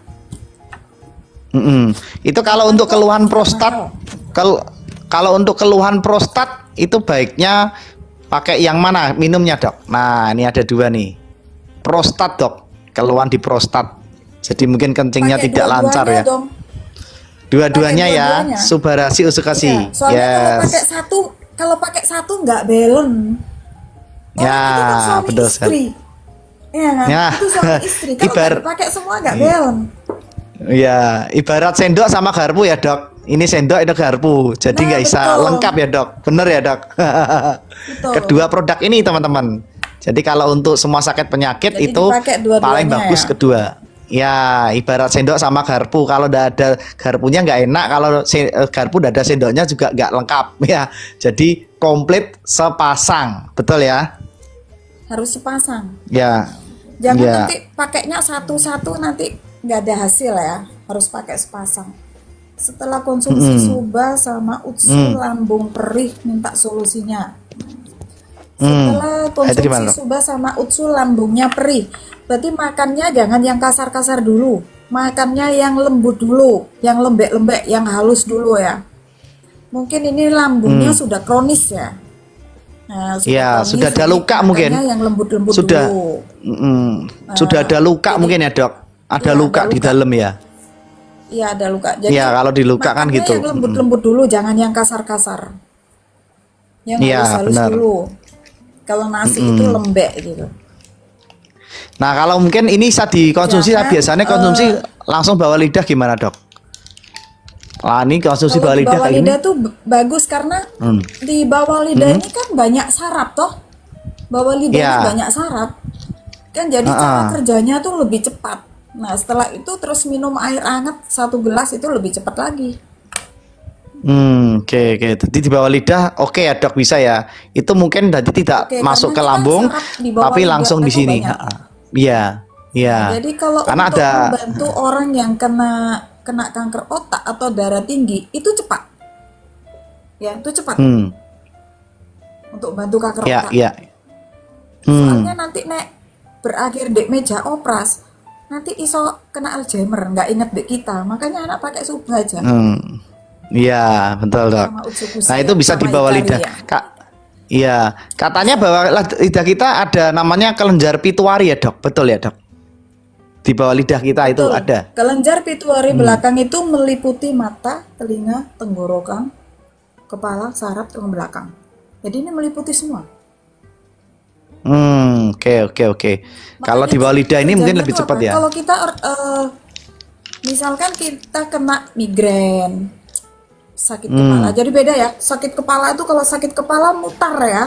Itu kalau untuk keluhan prostat, kalau untuk keluhan prostat itu baiknya pakai yang mana minumnya, Dok? Nah, ini ada 2 nih. Prostat, Dok. Keluhan di prostat. Jadi mungkin kencingnya Pakai tidak lancar dua-duanya ya. dong. Dua-duanya Pakai ya. dua-duanya. Subarasi, Utsukushi. Iya, soalnya Yes. kalau pakai satu nggak balance. Orang Ya, itu kan suami betul istri. sekali. Iya kan? Ya. Itu suami istri. Kalau nggak Ibar- dipakai semua nggak balance. Ya, ibarat sendok sama garpu ya, Dok. Ini sendok, itu garpu. Jadi Nah, nggak bisa betul. lengkap ya, Dok. Bener ya, Dok. Betul. Kedua produk ini, teman-teman. Jadi kalau untuk semua sakit penyakit Jadi itu dipakai dua-duanya paling bagus ya? kedua. Ya, ibarat sendok sama garpu. Kalau udah ada garpunya nggak enak. Kalau garpu udah ada sendoknya juga nggak lengkap. Ya, jadi komplit sepasang. Betul ya? Harus sepasang. Ya. Jangan Ya. nanti pakainya satu-satu, nanti nggak ada hasil ya. Harus pakai sepasang. Setelah konsumsi Suba sama Utsu lambung perih, minta solusinya. Setelah Itu gimana, konsumsi Dok? Suba sama Utsu lambungnya perih, berarti makannya jangan yang kasar-kasar dulu. Makannya yang lembut dulu, yang lembek-lembek, yang halus dulu ya. Mungkin ini lambungnya sudah kronis ya. Nah, Iya, kronis, sudah ada jadi luka makannya mungkin. yang lembut-lembut Sudah. dulu. Sudah ada luka mungkin ya, Dok. Ada Iya, luka ada di luka. dalam ya. Iya, ada luka. Jadi Iya, kalau di luka kan makannya gitu. yang lembut-lembut dulu, jangan yang kasar-kasar. Yang Iya, halus-halus benar. dulu. Kalau nasi itu lembek gitu. Nah, kalau mungkin ini saat dikonsumsi, Jangan, biasanya konsumsi langsung bawah lidah gimana, Dok? Lah, ini konsumsi Kalau bawah di lidah bawah kayak ini. lidah tuh bagus karena di bawah lidah ini kan banyak saraf toh. Bawah lidah Iya. ini banyak saraf. Kan jadi cara kerjanya tuh lebih cepat. Nah, setelah itu terus minum air hangat 1 gelas itu lebih cepat lagi. Oke. Jadi di bawah lidah, oke ya, Dok, bisa ya. Itu mungkin tadi tidak Oke, masuk ke karena kan lambung, saraf di bawah tapi lidah langsung di itu sini. banyak. Iya. Ya. Jadi kalau Karena untuk ada membantu orang yang kena kanker otak atau darah tinggi itu cepat, ya itu cepat hmm, untuk bantu kanker ya, otak. ya. Soalnya Hmm, nanti nek berakhir di meja operas, nanti iso kena Alzheimer, nggak inget dek kita. Makanya anak pakai suba aja hmm. Iya, betul, Dok. sama Nah, Utsukushi itu ya, bisa sama dibawa Ikari lidah. ya. Kak, iya, katanya Bisa. bahwa lidah kita ada namanya kelenjar pituari ya, Dok. Betul ya, Dok? Di bawah lidah kita itu Betul. ada. Kelenjar pituari Hmm. belakang itu meliputi mata, telinga, tenggorokan, kepala, saraf, tulang belakang. Jadi ini meliputi semua. Oke, oke. Kalau Makanya di bawah lidah ini mungkin kerjanya lebih tuh cepat apa? ya. Kalau kita misalkan kita kena migrain, sakit kepala. Hmm, Jadi beda ya. Sakit kepala itu kalau sakit kepala mutar ya.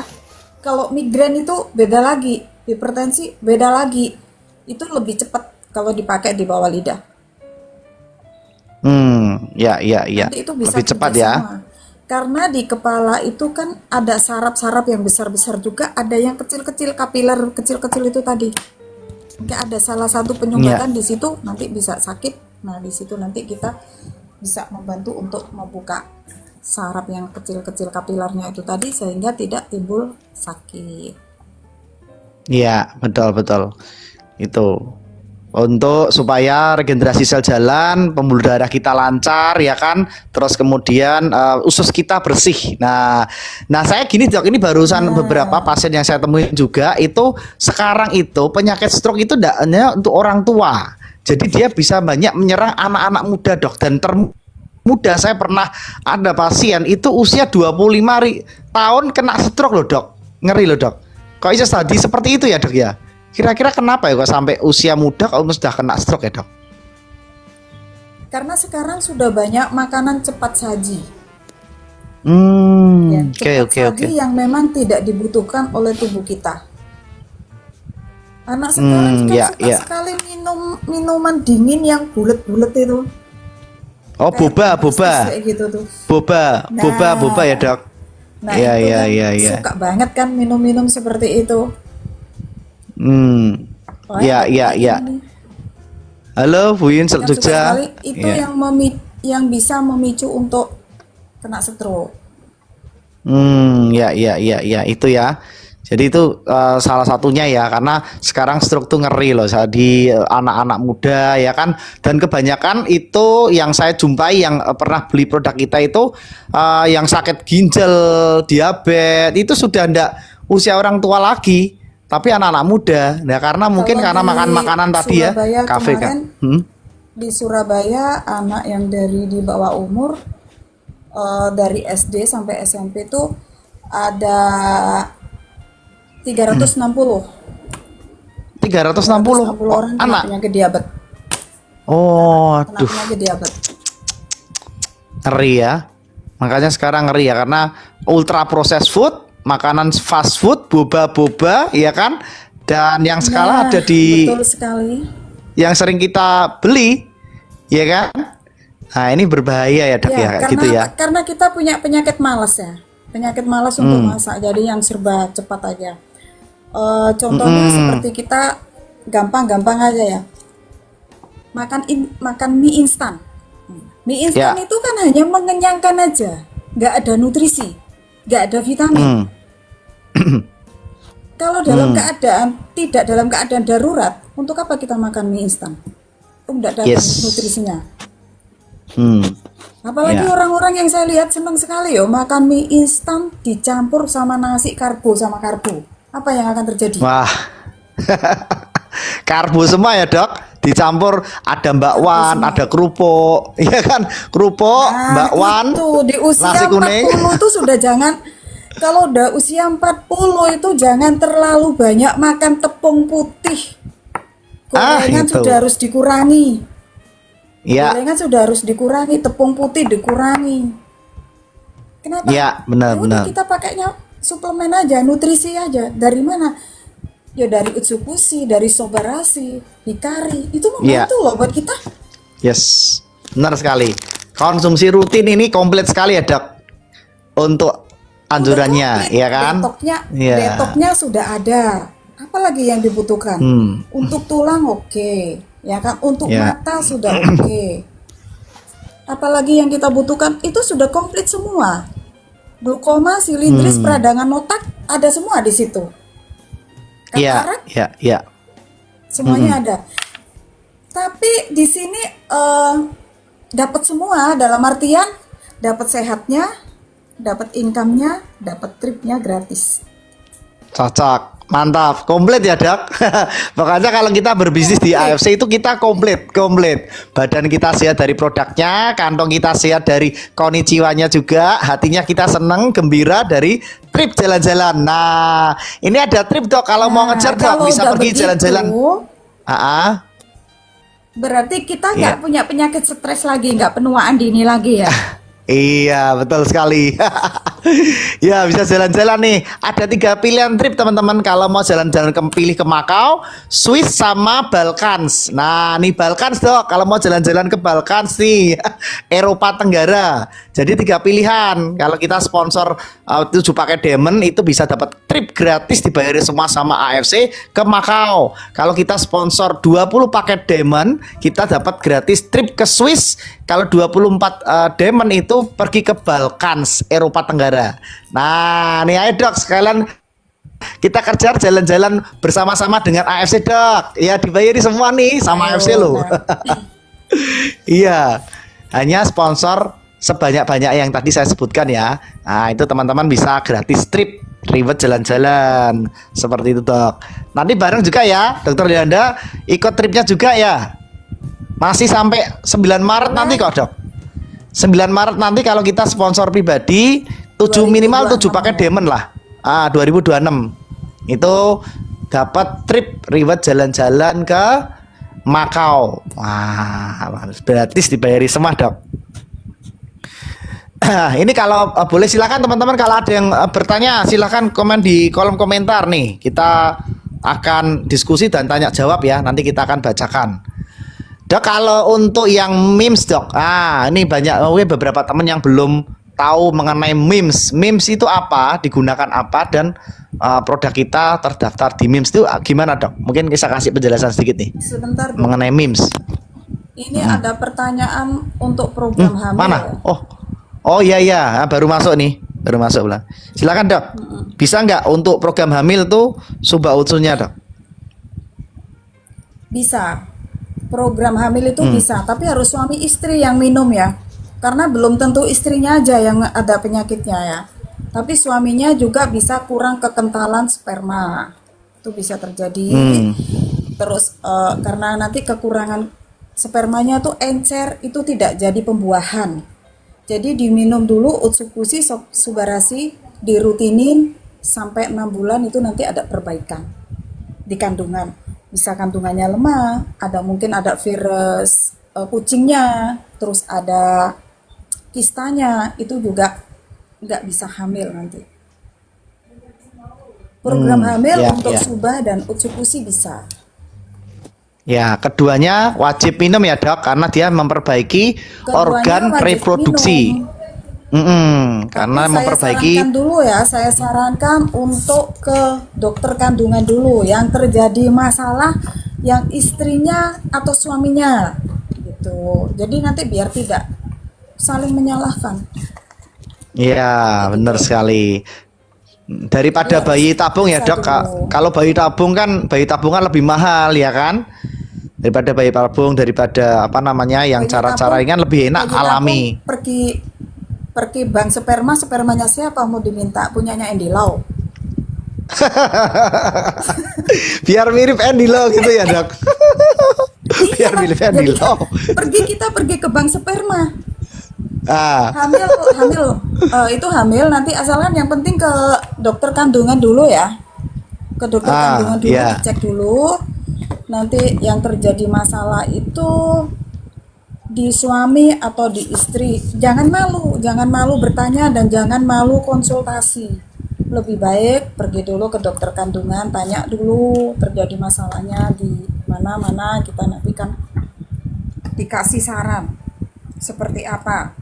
Kalau migrain itu beda lagi. Hipertensi beda lagi. Itu lebih cepat kalau dipakai di bawah lidah. ya, ya, ya. Nanti itu bisa Lebih cepat kerja ya. semua. Karena di kepala itu kan ada saraf-saraf yang besar-besar juga, ada yang kecil-kecil, kapiler kecil-kecil itu tadi. Mungkin ada salah satu Ya, penyumbatan di situ, nanti bisa sakit. Nah, di situ nanti kita bisa membantu untuk membuka saraf yang kecil-kecil kapilernya itu tadi sehingga tidak timbul sakit. ya, betul, betul. Itu. Untuk supaya regenerasi sel jalan, pembuluh darah kita lancar ya kan, terus kemudian usus kita bersih. Nah saya gini Dok, ini barusan beberapa Nah, pasien yang saya temuin juga itu sekarang itu penyakit stroke itu tidak hanya untuk orang tua. Jadi dia bisa banyak menyerang anak-anak muda Dok, dan termuda saya pernah ada pasien itu usia 25 tahun kena stroke loh Dok. Ngeri loh Dok. Kok bisa tadi seperti itu ya Dok ya? Kira-kira kenapa ya kok sampai usia muda kalau sudah kena stroke ya Dok? karena sekarang sudah banyak makanan cepat saji. Ya, Oke, cepat oke, oke. saji yang memang tidak dibutuhkan oleh tubuh kita. Anak sekarang kan Ya, suka ya. sekali minum minuman dingin yang bulat-bulat itu, Oh, kayak boba, bombastis boba, kayak gitu tuh. boba ya Nah, Dok. nah Ya, itu ya, kan ya, ya. suka banget kan minum-minum seperti itu. Hmm, Wah, ya, ada Bu ya, Yun ya. ini Halo, Bu Yun, yang suka Jogja. sekali itu Ya. yang bisa memicu untuk kena stroke. Ya, ya, ya, ya, itu ya. Jadi itu salah satunya ya, karena sekarang stroke tuh ngeri loh di anak-anak muda ya kan, dan kebanyakan itu yang saya jumpai yang pernah beli produk kita itu yang sakit ginjal, diabetes itu sudah ndak usia orang tua lagi, tapi anak-anak muda. Nah, karena mungkin Kalau karena di makan makanan tadi ya, Surabaya kafe kan. kemarin, di Surabaya anak yang di bawah umur dari SD sampai SMP itu ada 360 360 orang kena anak. penyakit diabetes. Oh, Kena aduh. penyakit diabetes. Ngeri ya. Makanya sekarang ngeri ya, karena ultra processed food, makanan fast food, boba-boba ya kan. Dan yang sekarang Nah, ada di betul sekali. yang sering kita beli ya kan. Nah, ini berbahaya ya, Dok Ya, ya, kayak gitu ya. karena kita punya penyakit malas ya. Penyakit malas untuk masak. Jadi yang serba cepat aja. Contohnya seperti kita gampang-gampang aja ya. Makan mie instan. Mie instan Ya. itu kan hanya mengenyangkan aja, nggak ada nutrisi, nggak ada vitamin. Kalau tidak dalam keadaan darurat, untuk apa kita makan mie instan? Itu nggak dapat Yes. nutrisinya. Hmm. Apalagi Ya. orang-orang yang saya lihat senang sekali yo makan mie instan dicampur sama nasi karbo sama karbo. Apa yang akan terjadi? Wah. Karbo semua ya, Dok. Dicampur ada bakwan, semua. ada kerupuk, ya kan? Kerupuk, bakwan, Itu di usia nasi kuning. 40 itu sudah jangan, kalau udah usia 40 itu jangan terlalu banyak makan tepung putih. Gorengan Itu. sudah harus dikurangi. Ya, Gorengan sudah harus dikurangi, tepung putih dikurangi. Kenapa? ya, benar, Ya udah benar. kita pakainya suplemen aja, nutrisi aja. Dari mana? Ya dari Utsukushi, dari Sobarasi, Hikari. Itu Ya. membantu loh buat kita. Yes, benar sekali. Konsumsi rutin ini komplit sekali ya, Dok. Untuk Udah anjurannya, komplit. ya kan? Detoknya, Iya. detoknya sudah ada. Apalagi yang dibutuhkan? Untuk tulang oke, ya kan? Untuk Ya. mata sudah oke. Apalagi yang kita butuhkan itu sudah komplit semua. Glaukoma, silindris, peradangan otak ada semua di situ. Iya, Katarak iya, iya. semuanya ada. Tapi di sini dapat semua dalam artian dapat sehatnya, dapat income-nya, dapat tripnya gratis. Cocok, mantap, komplit ya dok. Makanya kalau kita berbisnis di AFC itu kita komplit, komplit. Badan kita sehat dari produknya, kantong kita sehat dari konnichiwa-nya juga, hatinya kita seneng, gembira dari trip jalan-jalan. Nah, ini ada trip dok. Kalau mau ngejar dok, Kalau bisa udah pergi begitu, jalan-jalan. Ah, berarti kita Iya. nggak punya penyakit stres lagi, nggak penuaan dini lagi ya. Iya, betul sekali. Ya, bisa jalan-jalan nih. Ada 3 pilihan trip teman-teman. Kalau mau jalan-jalan pilih ke Makau, Swiss sama Balkans. Nah, nih Balkans dok. Kalau mau jalan-jalan ke Balkans nih, Eropa Tenggara. Jadi 3 pilihan. Kalau kita sponsor 7 paket diamond itu bisa dapat trip gratis dibayarin semua sama AFC ke Makau. Kalau kita sponsor 20 paket diamond, kita dapat gratis trip ke Swiss. Kalau 24 diamond itu pergi ke Balkans, Eropa Tenggara. Nah, nih ayo dok sekalian kita kejar jalan-jalan bersama-sama dengan AFC dok. Ya dibayari semua nih sama Ayo, AFC lo. nah. Iya, hanya sponsor sebanyak-banyak yang tadi saya sebutkan ya. Nah itu teman-teman bisa gratis trip reward jalan-jalan seperti itu dok. Nanti bareng juga ya, Dokter Lianda ikut tripnya juga ya. Masih sampai 9 Maret nanti kok dok. 9 Maret nanti kalau kita sponsor pribadi minimal 7 paket diamond lah. 2026 itu dapat trip reward jalan-jalan ke Makau. Wah, gratis dibayari semua dok. Ini kalau boleh silakan teman-teman kalau ada yang bertanya silakan komen di kolom komentar nih. Kita akan diskusi dan tanya jawab ya. Nanti kita akan bacakan. Dok, kalau untuk yang memes dok, ini banyak beberapa teman yang belum tahu mengenai memes. Memes itu apa, digunakan apa, dan produk kita terdaftar di memes itu gimana dok? Mungkin bisa kasih penjelasan sedikit nih Sebentar dulu. mengenai memes. Ini ada pertanyaan untuk program hamil. Mana? Oh iya iya, baru masuk nih, baru masuk lah. Silakan dok. Bisa nggak untuk program hamil tuh subah utsunya dok? Bisa. Program hamil itu bisa, tapi harus suami istri yang minum ya. Karena belum tentu istrinya aja yang ada penyakitnya ya. Tapi suaminya juga bisa kurang kekentalan sperma. Itu bisa terjadi. Terus karena nanti kekurangan spermanya tuh encer, itu tidak jadi pembuahan. Jadi diminum dulu Utsukushi Subarasi, dirutinin sampai 6 bulan itu nanti ada perbaikan di kandungan. Bisa kandungannya lemah, mungkin ada virus kucingnya, terus ada kistanya, itu juga nggak bisa hamil nanti. Program hamil untuk Subah dan Utsukushi bisa. Ya, keduanya wajib minum ya dok, karena dia memperbaiki Keduanya organ wajib reproduksi. minum. Karena Tapi memperbaiki. saya sarankan untuk ke dokter kandungan dulu yang terjadi masalah yang istrinya atau suaminya gitu. Jadi nanti biar tidak saling menyalahkan. Iya, benar sekali. Daripada bayi tabung ya dok. Kalau bayi tabung kan lebih mahal ya kan? Daripada bayi tabung, daripada apa namanya yang Bayi cara-cara tabung- yang lebih enak bayi tabung alami. Pergi bank spermanya siapa mau diminta? Punyanya Andy Lau. Biar mirip Andy Lau gitu ya dok. Biar Iya, mirip Andy jadi Lau. kita pergi ke bank sperma. Ah, Hamil itu hamil nanti asalkan yang penting ke dokter kandungan dulu ya. Ke dokter kandungan dulu, iya. dicek dulu. Nanti yang terjadi masalah itu di suami atau di istri. Jangan malu bertanya dan jangan malu konsultasi. Lebih baik pergi dulu ke dokter kandungan, tanya dulu terjadi masalahnya di mana-mana, kita nanti kan dikasih saran seperti apa.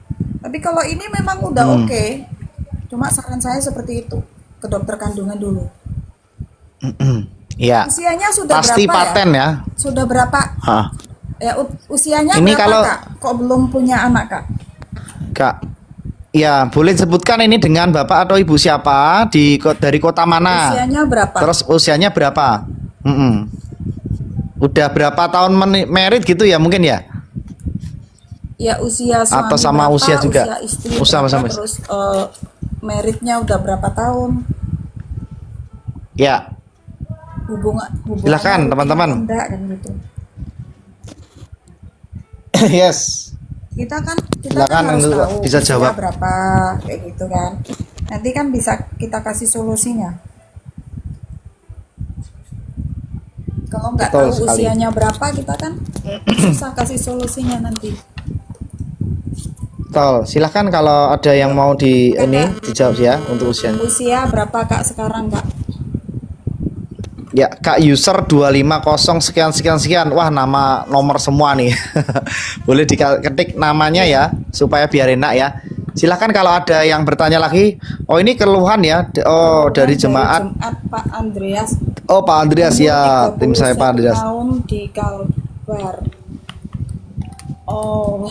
Tapi kalau ini memang udah oke. Cuma saran saya seperti itu, ke dokter kandungan dulu. Ya, Usianya sudah pasti berapa ya? paten ya. Sudah berapa? Hah. Ya, usianya Ini berapa, kalau- Kak? Kok belum punya anak, Kak? Kak, ya boleh sebutkan ini dengan bapak atau ibu siapa dari kota mana? Usianya berapa? Terus usianya berapa? Mm-mm. Udah berapa tahun merit gitu ya mungkin ya? Ya, usia suami Atau sama berapa, usia juga? usia istri Usia berapa, sama-sama. terus meritnya udah berapa tahun? Ya, Hubungannya Silakan, rutin teman-teman. atau enggak kan gitu. yes. Kita kan Silakan, harus Anda tahu bisa usia jawab. berapa kayak gitu kan. Nanti kan bisa kita kasih solusinya. Kalau nggak Betul tahu sekali. usianya berapa, kita kan susah kasih solusinya nanti. Betul. Silahkan kalau ada yang mau Oke, ini Kak. dijawab ya untuk usia. Usia berapa, Kak, sekarang, Kak? Ya, Kak user 250 sekian sekian sekian. Wah, nama nomor semua nih. Boleh diketik namanya ya supaya biar enak ya. Silahkan kalau ada yang bertanya lagi. Oh, ini keluhan ya. Oh, dari jemaat. Jemaat Pak Andreas. Oh, Pak Andreas Umur ya. Tim saya Pak 31 Andreas. tahun di Kalbar. Oh,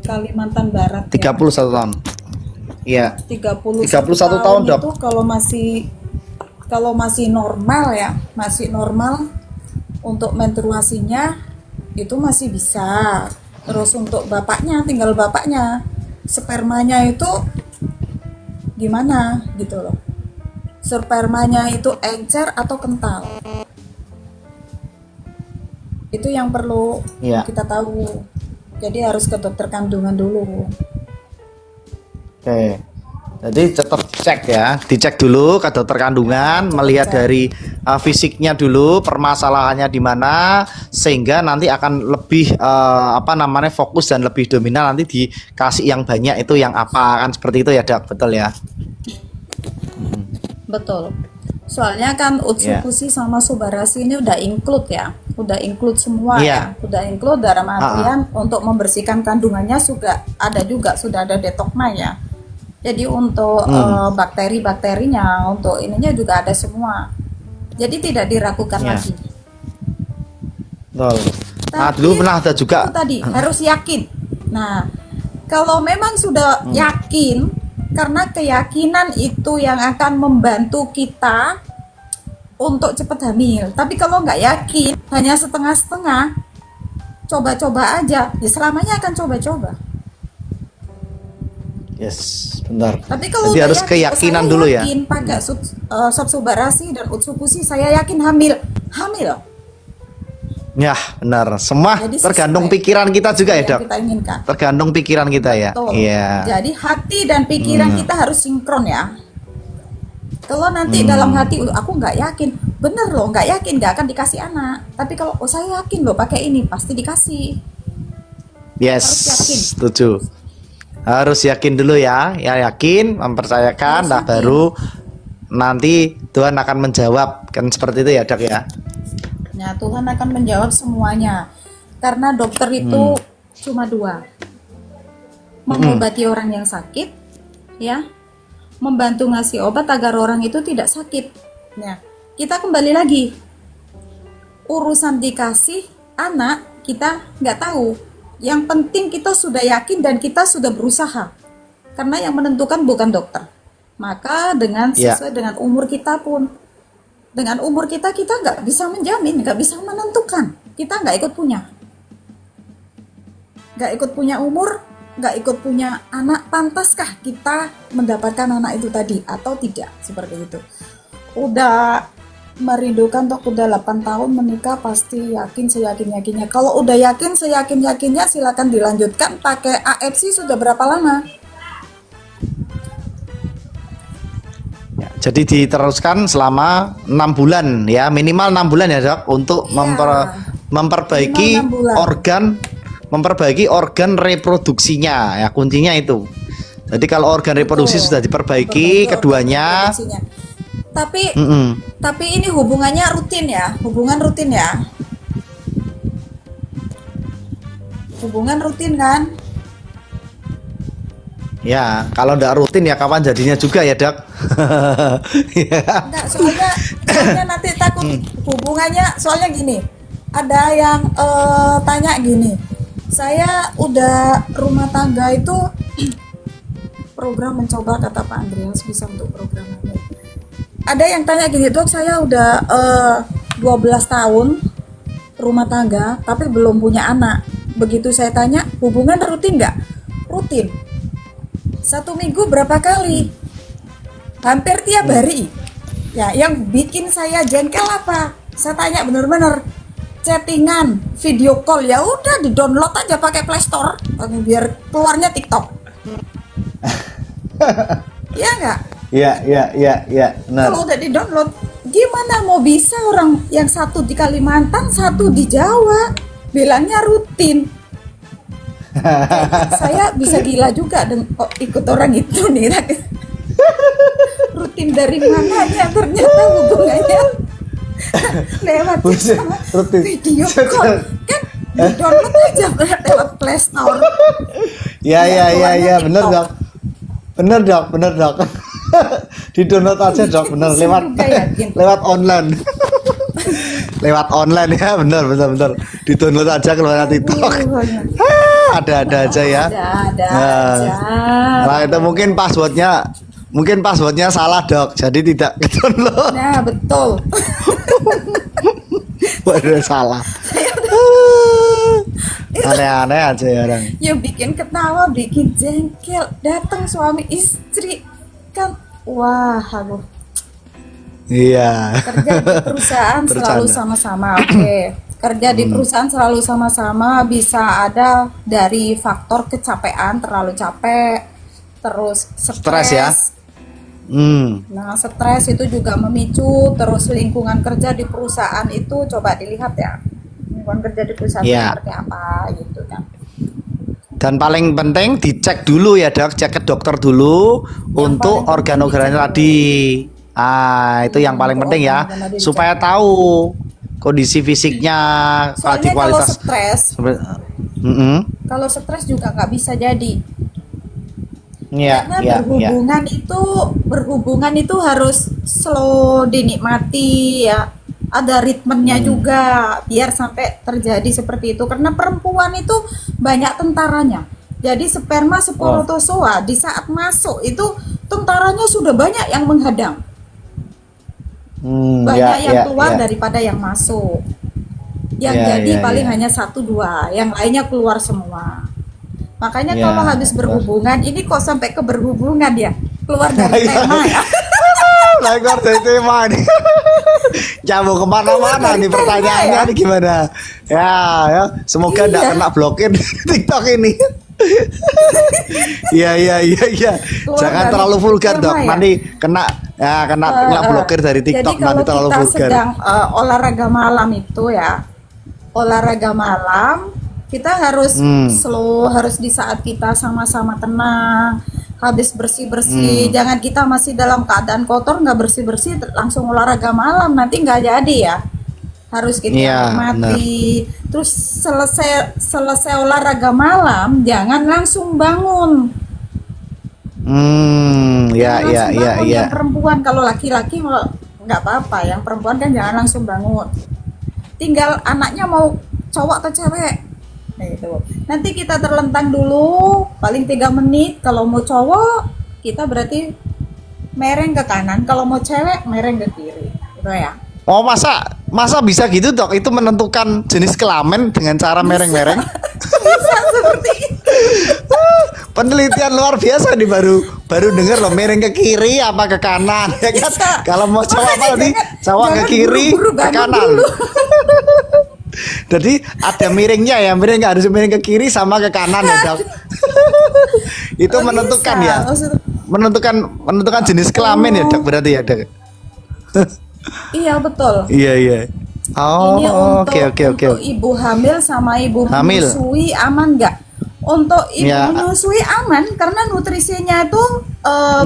Kalimantan Barat ya. 31 tahun. Iya. 31 31 tahun, Dok. itu kalau masih normal ya, masih normal untuk menstruasinya itu masih bisa. Terus untuk bapaknya, tinggal bapaknya, spermanya itu gimana gitu loh. Spermanya itu encer atau kental. Itu yang perlu Iya. kita tahu. Jadi harus ke dokter kandungan dulu. Oke. Jadi tetap cek ya, dicek dulu ke dokter kandungan, melihat dari fisiknya dulu, permasalahannya di mana, sehingga nanti akan lebih fokus dan lebih dominan nanti dikasih yang banyak itu yang apa kan seperti itu ya, Dok, betul ya? Betul. Soalnya kan Utsukushi sama Subarasi ini udah include ya. Udah include semua ya. Udah include dalam artian untuk membersihkan kandungannya juga ada juga, sudah ada detoknya ya. Jadi untuk bakteri-bakterinya, untuk ininya juga ada semua. Jadi tidak diragukan lagi. Betul. Nah, Tapi dulu pernah ada juga. itu tadi harus yakin. Nah, kalau memang sudah yakin, karena keyakinan itu yang akan membantu kita untuk cepat hamil. Tapi kalau nggak yakin, hanya setengah-setengah, coba-coba aja, ya selamanya akan coba-coba. Yes, bentar. Tapi kalau jadi udah harus yakin, keyakinan saya dulu ya. yakin pakai Subsubarasi dan Utsukushi, saya yakin hamil. Ya, benar. Semua Jadi tergantung sesuai pikiran kita juga ya, yang Dok. kita inginkan. Tergantung pikiran kita ya. Betul. Iya. Jadi hati dan pikiran kita harus sinkron ya. Kalau nanti dalam hati aku nggak yakin, bener loh nggak yakin nggak akan dikasih anak. Tapi kalau saya yakin loh pakai ini pasti dikasih. Yes, Harus yakin. setuju. Harus yakin dulu ya, yakin, mempercayakan, Harus nah yakin. baru nanti Tuhan akan menjawab kan seperti itu ya, Dok ya. Nah, Tuhan akan menjawab semuanya. Karena dokter itu cuma dua. Mengobati orang yang sakit, ya. Membantu ngasih obat agar orang itu tidak sakit. Nah, kita kembali lagi. Urusan dikasih anak kita nggak tahu. Yang penting kita sudah yakin dan kita sudah berusaha. Karena yang menentukan bukan dokter. Maka dengan sesuai dengan umur kita pun, dengan umur kita nggak bisa menjamin, nggak bisa menentukan. Kita nggak ikut punya umur, nggak ikut punya anak. Pantaskah kita mendapatkan anak itu tadi atau tidak, seperti itu. Udah merindukan untuk udah 8 tahun menikah, pasti yakin seyakin-yakinnya. Kalau udah yakin seyakin-yakinnya, silakan dilanjutkan. Pakai AFC sudah berapa lama? Ya, jadi diteruskan selama 6 bulan ya, minimal 6 bulan ya, Dok, untuk memperbaiki Minimal 6 bulan. memperbaiki organ reproduksinya ya, kuncinya itu. Jadi kalau organ reproduksi sudah diperbaiki Memperbaiki keduanya, organ reproduksinya. Tapi ini hubungannya rutin ya, hubungan rutin kan? Ya, kalau nggak rutin ya kapan jadinya juga ya, Dok? Ya. Enggak, soalnya nanti takut hubungannya, soalnya gini, ada yang tanya gini, saya udah rumah tangga itu program mencoba, kata Pak Andreas, bisa untuk program ini. Ada yang tanya gini, Dok, saya udah 12 tahun rumah tangga tapi belum punya anak. Begitu saya tanya, hubungan rutin nggak? Rutin. 1 minggu berapa kali? Hampir tiap hari. Ya, yang bikin saya jengkel apa? Saya tanya bener-bener, chattingan, video call, ya udah di download aja pakai Play Store, biar keluarnya TikTok. Ya nggak? Iya, benar. Kalau udah di download, gimana mau bisa orang yang satu di Kalimantan, satu di Jawa, bilangnya rutin. Saya bisa gila juga ikut orang itu nih. Rutin dari mananya ternyata hubungannya lewat rutin. video call kan, di download aja lewat Play Store. Ya, bener, Dok. Bener, Dok. Di download aja, Dok, bener, lewat online. Lewat online ya, bener. Di download aja keluar TikTok. Ada aja ya. Ada aja. Nah, itu mungkin passwordnya salah, Dok. Jadi tidak download. Nah, betul. Waduh, salah. Aneh-aneh aja ya orang. Yang bikin ketawa, bikin jengkel, datang suami istri kan, wah, aduh. Iya. Kerja di perusahaan selalu sama-sama, oke. Kerja di perusahaan selalu sama-sama, bisa ada dari faktor kecapean, terlalu capek, terus Stres ya. Nah, stres itu juga memicu, terus lingkungan kerja di perusahaan itu coba dilihat ya. Lingkungan kerja di perusahaan seperti apa gitu kan. Dan paling penting dicek dulu ya, Dok, cek ke dokter dulu untuk organ-organnya tadi. Itu yang paling penting ya, supaya tahu kondisi fisiknya, soalnya kualitas. Kalau stres juga nggak bisa jadi. Karena Ya. berhubungan itu harus slow, dinikmati ya. Ada ritmenya juga biar sampai terjadi seperti itu. Karena perempuan itu banyak tentaranya. Jadi sperma spermatozoa di saat masuk itu tentaranya sudah banyak yang menghadang. Banyak yang keluar daripada yang masuk. Yang jadi paling hanya 1-2, yang lainnya keluar semua. Makanya kalau habis berhubungan, ini kok sampai ke berhubungan ya, keluar dari tema ya. Keluar dari tema nih. Jauh kemana-mana nih pertanyaannya nih gimana? Ya, semoga nggak kena blokir TikTok ini. Iya. Jangan terlalu vulgar, Dok. Nanti kena blokir dari TikTok. Nanti terlalu vulgar. Jadi kalau kita sedang olahraga malam itu ya, olahraga malam kita harus slow, harus di saat kita sama-sama tenang, habis bersih-bersih. Jangan kita masih dalam keadaan kotor, nggak bersih-bersih langsung olahraga malam, nanti nggak jadi ya. Harus kita nikmati. Terus selesai olahraga malam jangan langsung bangun. Yang perempuan, kalau laki-laki nggak apa-apa, yang perempuan kan jangan langsung bangun. Tinggal anaknya mau cowok atau cewek. Nah, gitu. Nanti kita terlentang dulu paling 3 menit. Kalau mau cowok kita berarti mereng ke kanan, kalau mau cewek mereng ke kiri, gitu ya. Oh, masa bisa gitu, Dok? Itu menentukan jenis kelamin dengan cara mereng-mereng? Bisa seperti itu. Penelitian luar biasa nih, baru dengar loh, mereng ke kiri apa ke kanan ya kan? Kalau mau cowok apa nih? Cowok ke kiri, ke kanan. Jadi ada miringnya ya, miring nggak harus miring ke kiri sama ke kanan ya, Dok. Itu menentukan ya, menentukan jenis kelamin ya, Dok, berarti ya, Dok. Iya, betul. Iya. Oh, untuk ibu hamil sama ibu menyusui aman nggak? Untuk ibu menyusui aman karena nutrisinya itu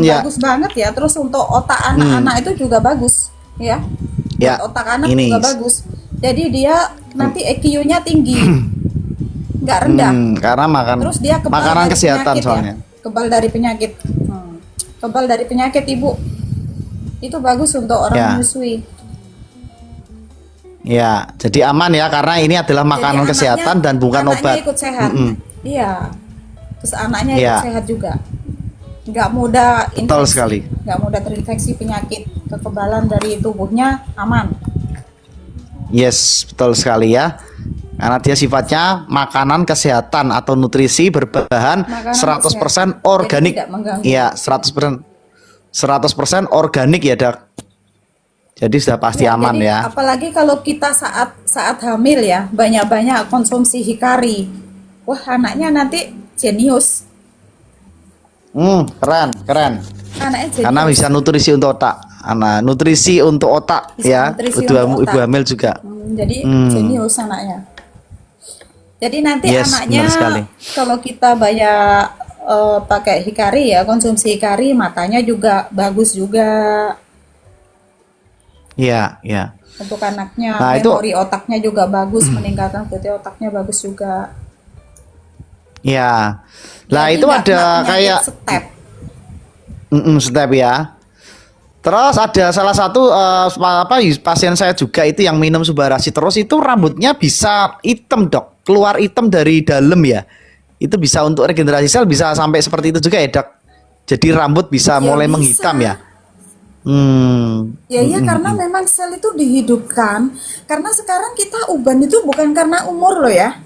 bagus banget ya. Terus untuk otak anak-anak itu juga bagus ya. Otak anak juga bagus. Jadi dia nanti EQ-nya tinggi, nggak rendah. Karena Terus dia makanan kesehatan soalnya. kebal dari penyakit. Kebal dari penyakit ibu. Itu bagus untuk orang Ya. menyusui. Ya, jadi aman ya karena ini adalah makanan Jadi kesehatan dan bukan anaknya obat. ikut sehat. Mm-mm. Iya. Terus anaknya Iya. ikut sehat juga. Nggak mudah Betul sekali. nggak mudah terinfeksi penyakit. Kekebalan dari tubuhnya aman. Yes, betul sekali ya. Karena dia sifatnya makanan kesehatan atau nutrisi berbahan Makanan 100% kesehatan. organik. Jadi tidak mengganggu. Iya, 100% organik ya, Dak. Jadi sudah pasti aman jadi, ya. apalagi kalau kita saat hamil ya, banyak-banyak konsumsi hikari. Wah, anaknya nanti jenius. Keren, keren. Anaknya jenius. Karena bisa nutrisi untuk otak. Nutrisi untuk otak Bisa ya. nutrisi Ibu, untuk ibu otak. hamil juga. Jadi jenius anaknya. Jadi nanti Yes, anaknya benar sekali. kalau kita banyak pakai hikari ya, konsumsi hikari, matanya juga bagus juga Iya, iya. untuk anaknya. Nah, itu- Memori otaknya juga bagus, meningkatkan fungsi otaknya bagus juga. Iya. Lah Jadi itu nggak ada kena penyakit kayak step. step ya. Terus ada salah satu pasien saya juga itu yang minum Subarasi terus itu rambutnya bisa hitam, Dok. Keluar hitam dari dalam ya. Itu bisa untuk regenerasi sel bisa sampai seperti itu juga ya, Dok. Jadi rambut bisa Ya, mulai bisa. menghitam ya. Ya iya karena memang sel itu dihidupkan. Karena sekarang kita uban itu bukan karena umur loh ya.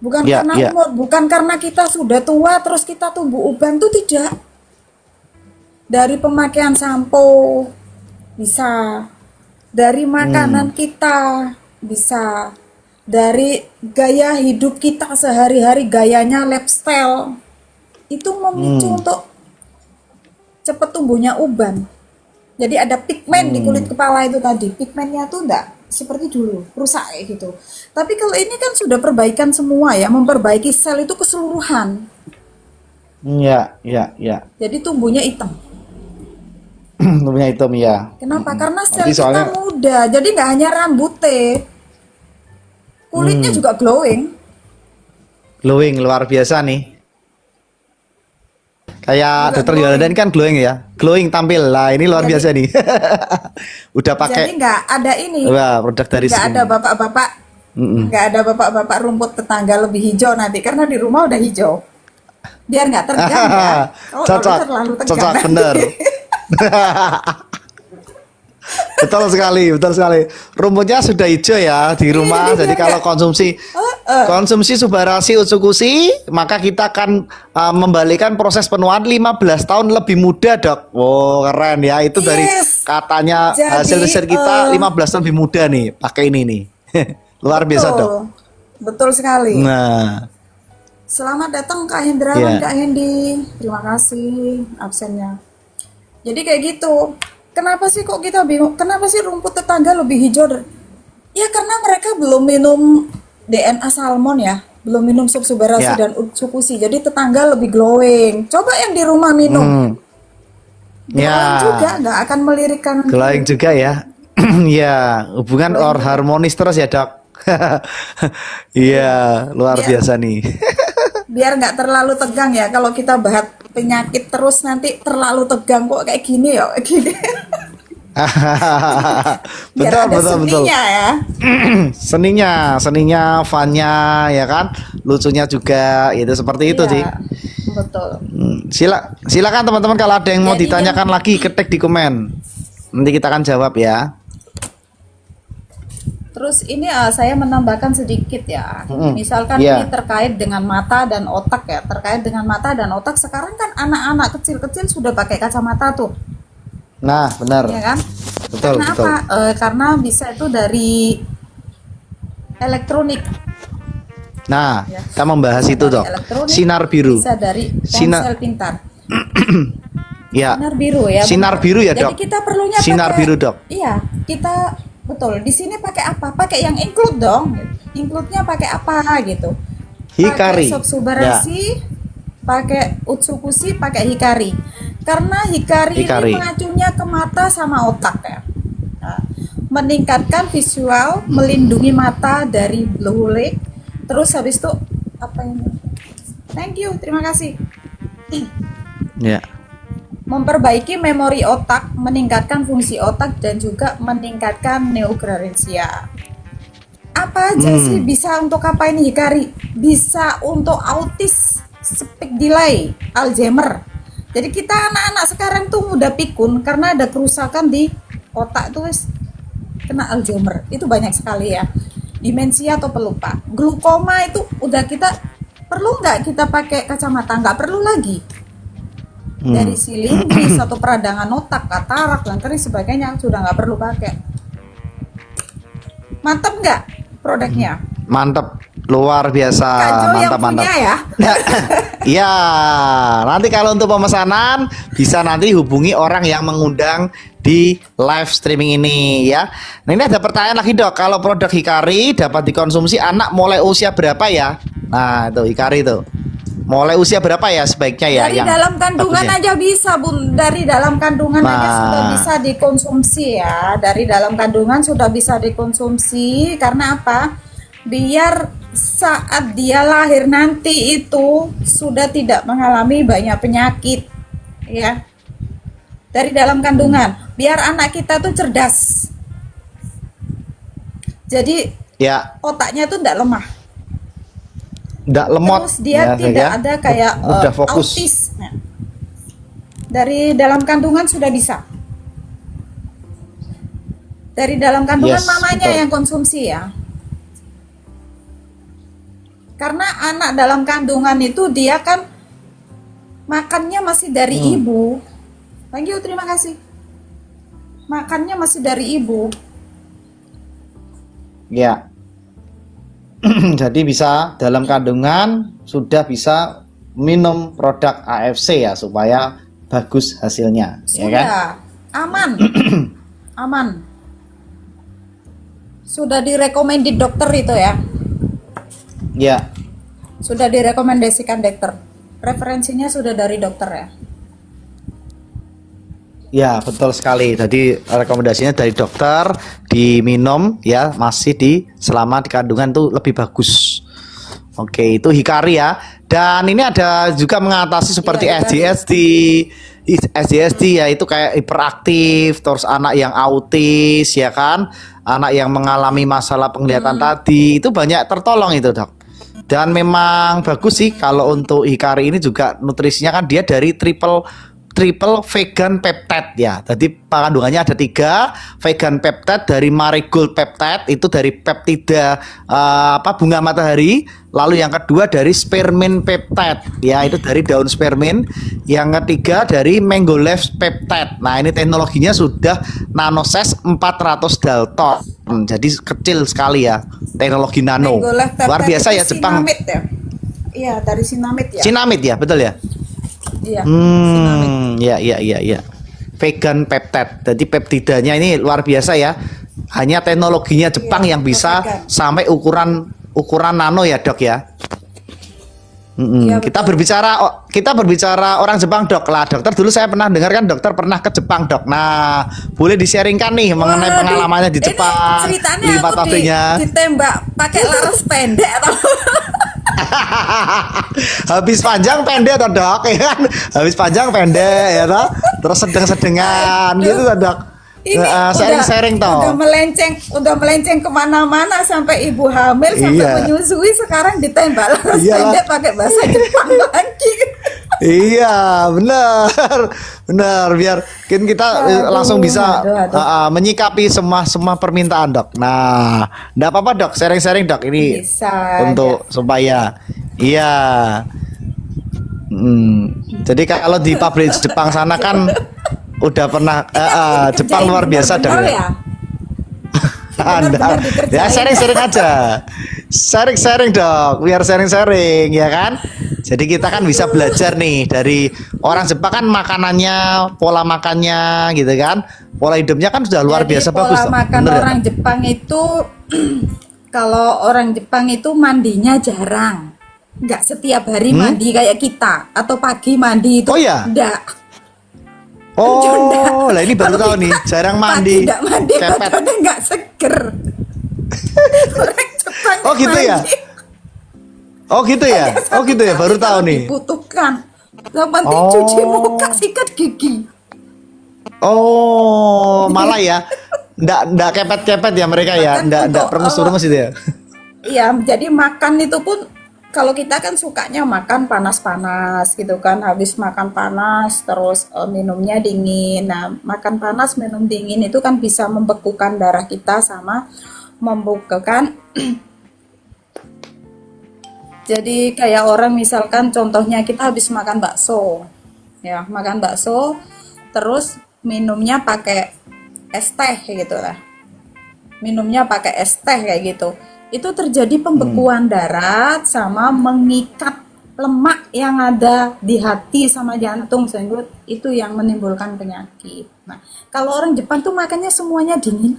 Bukan Ya, karena ya. umur, bukan karena kita sudah tua terus kita tumbuh uban tuh tidak. Dari pemakaian sampo bisa, dari makanan kita bisa, dari gaya hidup kita sehari-hari, gayanya lifestyle itu memicu untuk cepat tumbuhnya uban. Jadi ada pigmen di kulit kepala itu tadi, pigmennya tuh enggak seperti dulu, rusak kayak gitu. Tapi kalau ini kan sudah perbaikan semua ya, memperbaiki sel itu keseluruhan. Iya, iya, iya. Jadi tumbuhnya hitam. Tumbuhnya hitam ya. Kenapa? Karena sel Jadi kita soalnya- muda. Jadi nggak hanya rambutnya, kulitnya juga glowing. Glowing luar biasa nih. Kayak Juga Dokter glowing. Yolanda ini kan glowing ya. Glowing tampil. Lah ini luar Jadi- biasa nih. Udah Jadi pakai nggak ada ini, wah, produk dari nggak sini. ada bapak-bapak, nggak ada bapak-bapak rumput tetangga lebih hijau nanti karena di rumah udah hijau. Biar nggak tegang ya. Kalau Cocok. terlalu tegang Cocok nanti. bener. Betul sekali, betul sekali. Rumputnya sudah hijau ya di rumah. Ini Jadi biar kalau nggak- konsumsi Subarasi Utsukushi, maka kita akan membalikan proses penuaan 15 tahun lebih muda, Dok. Wow, keren ya. Itu dari Yes. katanya Jadi, hasil riset kita 15 tahun lebih muda nih pakai ini nih. Luar biasa, Betul. Dok. Betul sekali. Nah, Selamat datang Kak Hendrawan, Iya. Kak Hendi. Terima kasih absennya. Jadi kayak gitu. Kenapa sih kok kita bingung? Kenapa sih rumput tetangga lebih hijau? Ya karena mereka belum minum DNA salmon ya, belum minum sup Subarasi Ya. dan Utsukushi. Jadi tetangga lebih glowing. Coba yang di rumah minum. Glowing Ya. juga nggak akan melirik kanan kiri. glowing juga ya. Ya, hubungan or harmonis terus ya, Dok. Iya, luar Iya. biasa nih. Biar nggak terlalu tegang ya. Kalau kita bahas penyakit terus nanti terlalu tegang kok kayak gini ya, kayak gini. Biar betul, ada betul, betul. seninya ya. Seninya, funnya ya kan, lucunya juga, itu seperti itu Iya, sih. betul. Silakan teman-teman kalau ada yang mau Jadi ditanyakan lagi ketik di komen, nanti kita akan jawab ya. Terus ini saya menambahkan sedikit ya. Misalkan Iya. ini terkait dengan mata dan otak ya. Terkait dengan mata dan otak sekarang kan anak-anak kecil-kecil sudah pakai kacamata tuh, Nah, benar, ya kan? betul, Karena betul. apa? Karena bisa itu dari elektronik. Nah, Ya. kita membahas itu, Dari Dok. elektronik, Sinar biru, Bisa dari Sinar- ponsel pintar. ya. Sinar biru ya. Sinar benar. biru ya, Jadi Dok? kita perlunya Sinar pakai- biru, Dok. Iya, kita betul. Di sini pakai apa? Pakai yang include dong. Include-nya pakai apa gitu? Hikari. Pakai Sob Subarasi, pakai Utsukushi, pakai Hikari. Karena Hikari Hikari. ini mengacunya ke mata sama otak ya. Nah, meningkatkan visual, melindungi mata dari blue light. Terus habis itu apa ini? Thank you, terima kasih. Ya. Memperbaiki memori otak, meningkatkan fungsi otak, dan juga meningkatkan neogerencia. Apa aja sih bisa untuk apa ini Hikari? Bisa untuk autis, speak delay, Alzheimer. Jadi kita anak-anak sekarang tuh mudah pikun karena ada kerusakan di otak tuh kena Alzheimer. Itu banyak sekali ya. Demensia atau pelupa. Glukoma itu udah kita perlu nggak kita pakai kacamata? Nggak perlu lagi. Dari silindris atau peradangan otak, katarak, dan sebagainya sudah nggak perlu pakai. Mantap nggak produknya? Mantap, luar biasa. Kak Jo yang Mantap, mantap. punya ya? Ya, nanti kalau untuk pemesanan bisa nanti hubungi orang yang mengundang di live streaming ini ya. Nah, ini ada pertanyaan lagi dok, kalau produk Hikari dapat dikonsumsi anak mulai usia berapa ya? Nah itu Hikari itu mulai usia berapa ya sebaiknya ya? Dari yang dalam kandungan bagusnya? aja bisa bun, dari dalam kandungan aja Nah. sudah bisa dikonsumsi ya. Dari dalam kandungan sudah bisa dikonsumsi karena apa? Biar saat dia lahir nanti itu sudah tidak mengalami banyak penyakit ya. Dari dalam kandungan, biar anak kita tuh cerdas. Jadi Ya, otaknya tuh tidak lemah. nggak lemot. Terus dia ya, tidak ya. ada kayak Udah fokus. autis. Nah, dari dalam kandungan sudah bisa. Dari dalam kandungan Yes, mamanya betul. yang konsumsi ya. Karena anak dalam kandungan itu dia kan makannya masih dari ibu. Thank you, terima kasih. Makannya masih dari ibu. Ya. Jadi bisa dalam kandungan sudah bisa minum produk AFC ya supaya bagus hasilnya, ya kan? Sudah aman. Aman. Sudah direkomendasi dokter itu ya. Ya. Sudah direkomendasikan dokter. Referensinya sudah dari dokter ya. Ya, betul sekali. Jadi rekomendasinya dari dokter diminum ya, masih selama di kandungan tuh lebih bagus. Oke, itu Hikari ya. Dan ini ada juga mengatasi seperti Iya, SDSD ya, itu kayak hiperaktif, terus anak yang autis ya kan, anak yang mengalami masalah penglihatan tadi, itu banyak tertolong itu, Dok. Dan memang bagus sih kalau untuk Hikari ini juga nutrisinya kan dia dari triple vegan peptide ya. Jadi kandungannya ada 3, vegan peptide dari marigold peptide itu dari peptida bunga matahari, lalu yang kedua dari spearmint peptide ya, itu dari daun spearmint, yang ketiga dari mango leaf peptide. Nah, ini teknologinya sudah nanosize 400 Dalton. Jadi kecil sekali ya, teknologi nano. Mango leaf peptide Luar biasa itu ya Jepang. Sinamid ya. Iya, dari sinamid ya. Sinamid ya, betul ya? Iya. Sinamid. Ya. Vegan peptide. Jadi peptidanya ini luar biasa ya. Hanya teknologinya Jepang yang bisa vegan. sampai ukuran nano ya, Dok ya. Iya, Kita betul. berbicara orang Jepang, Dok. Lah, dokter dulu saya pernah dengarkan dokter pernah ke Jepang, Dok. Nah, boleh di-sharingkan nih mengenai Waduh, pengalamannya di ini Jepang. ceritanya Lipat aku pabriknya. ditembak pakai laras pendek atau Habis panjang pendek toh, Dok, ya kan? Habis panjang pendek ya toh. Terus sedang-sedengan gitu toh, Dok. ini Sharing-sharing toh. udah melenceng kemana-mana sampai ibu hamil sampai Iya. menyusui, sekarang ditembak laras Iyalah. pendek pakai bahasa Jepang lagi. Iya, benar, biar kita langsung bisa aduh. menyikapi semua permintaan, Dok. Nah, enggak apa-apa, Dok, sharing-sharing, Dok. Ini Bisa untuk supaya iya. Jadi kalau di pabrik Jepang sana kan udah pernah Jepang luar biasa, Dok. bener Ya. ya. Anda Benar-benar ya dikerjain. sharing-sharing aja, sharing-sharing Dok, biar sharing-sharing ya kan. Jadi kita kan bisa belajar nih dari orang Jepang kan makanannya, pola makannya gitu kan, pola hidupnya kan sudah luar Jadi biasa pola bagus. Dok. makan Bener ya, orang Dok? Jepang itu kalau orang Jepang itu mandinya jarang, nggak setiap hari mandi kayak kita, atau pagi mandi itu Oh ya? enggak. Oh, lah ini baru tahu nih, jarang mandi. Tidak mandi, Kepet. badannya nggak seger. Orang Jepang Oh, gitu ya? mandi. Oh gitu ya? Oh gitu ya, baru tahu Kalau nih. dibutuhkan. Yang penting cuci muka, sikat gigi. Oh, malah ya. Nggak kepet-kepet ya mereka ya. Bahkan Nggak untuk permes-permes itu ya. iya, jadi makan itu pun kalau kita kan sukanya makan panas-panas gitu kan. Habis makan panas terus minumnya dingin. Nah, makan panas minum dingin itu kan bisa membekukan darah kita sama membekukan. Jadi kayak orang misalkan contohnya kita habis makan bakso. Ya, makan bakso terus minumnya pakai es teh gitu lah. Minumnya pakai es teh kayak gitu. Itu terjadi pembekuan darah sama mengikat lemak yang ada di hati sama jantung sehingga itu yang menimbulkan penyakit. Nah, kalau orang Jepang tuh makannya semuanya dingin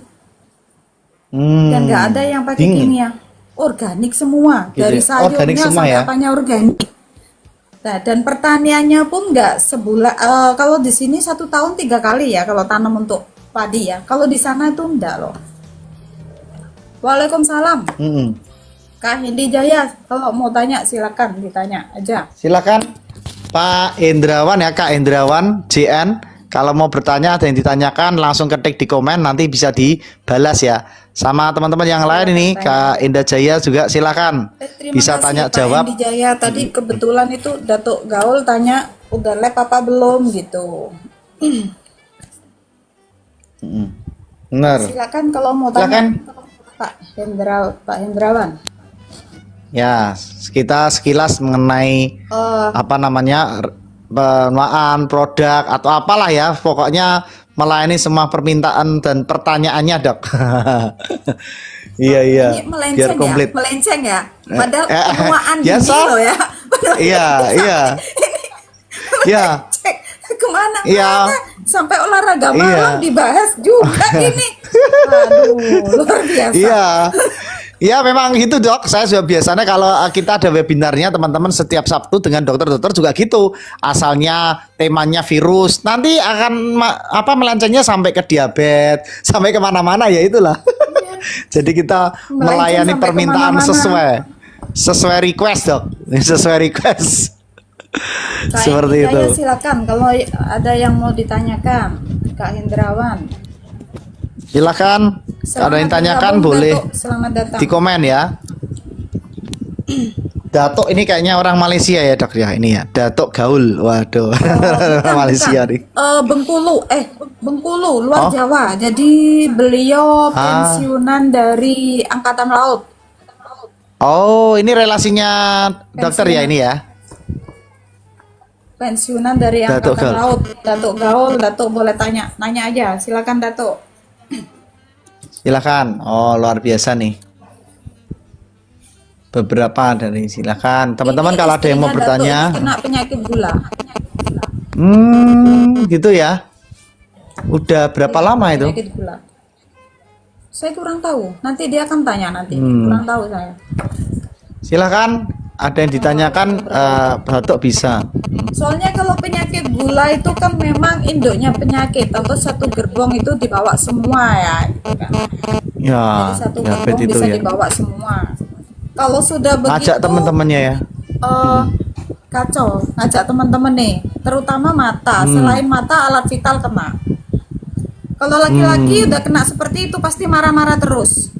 dan nggak ada yang pakai Dingin. kimia. Organik semua, Gitu dari ya. Organik sayurnya semua sampai ya. apanya organik. Nah, dan pertaniannya pun nggak sebulan. Kalau di sini 1 tahun 3 kali ya kalau tanam untuk padi ya. Kalau di sana itu enggak loh. Waalaikumsalam, Mm-mm. Kak Hindi Jaya. Kalau mau tanya silakan ditanya aja. Silakan Pak Hendrawan ya, Kak Hendrawan JN. Kalau mau bertanya ada yang ditanyakan langsung ketik di komen, nanti bisa dibalas ya. Sama teman-teman yang lain ini, Kak Indah Jaya juga silakan Terima bisa kasih, tanya Pak jawab. Hindi Jaya. Tadi kebetulan itu Datuk Gaul tanya udah lab apa belum gitu. Benar. Silakan kalau mau Silakan. tanya Pak Hendrawan. Ya, kita sekilas mengenai apa namanya pengelolaan produk atau apalah ya, pokoknya melayani semua permintaan dan pertanyaannya, Dok. Iya iya, Ini melenceng biar komplit. ya, melenceng ya. Padahal penuaan biasa. gigi loh ya. Padahal Iya iya iya cek kemana Iya. sampai olahraga Iya. malam dibahas juga ini. Aduh, luar biasa. iya. Ya memang gitu, Dok. Saya juga biasanya kalau kita ada webinarnya teman-teman setiap Sabtu dengan dokter-dokter juga gitu. Asalnya temanya virus, nanti akan melencengnya sampai ke diabetes, sampai kemana-mana ya itulah. Jadi kita Melenceng melayani sampai permintaan kemana-mana. sesuai request, Dok. Sesuai request. Kak Seperti Indi itu. Jaya, silakan kalau ada yang mau ditanyakan, Kak Hendrawan. Silakan. Ada yang tanyakan bergabung, boleh Datuk. Selamat datang. di komen ya. Datuk ini kayaknya orang Malaysia ya, Dok ya, ini ya. Datuk Gaul. Waduh. Malaysia nih. Bengkulu, luar Oh. Jawa. Jadi beliau Ah. pensiunan dari Angkatan Laut. Oh, ini relasinya dokter ya ini ya. Pensiunan dari Datuk Angkatan Gaul. Laut. Datuk Gaul, Datuk boleh nanya aja. Silakan Datuk. Silakan. Oh, luar biasa nih. Beberapa dari silakan. Teman-teman Ini kalau ada yang mau istrinya Datuk bertanya. ini kena penyakit gula. Gitu ya. Udah berapa lama itu? Penyakit gula. Saya kurang tahu. Nanti dia akan tanya nanti. Hmm. Kurang tahu saya. Silakan. Ada yang ditanyakan, Datuk bisa. Soalnya kalau penyakit gula itu kan memang induknya penyakit atau satu gerbong itu dibawa semua ya. Gitu kan. Ya, Jadi satu gerbong diabetes itu bisa ya. dibawa semua. Kalau sudah begitu, Ajak teman-temannya ya. kacau. Ngajak teman-teman nih, terutama mata. Selain mata, alat vital kena. Kalau laki-laki udah kena seperti itu pasti marah-marah terus.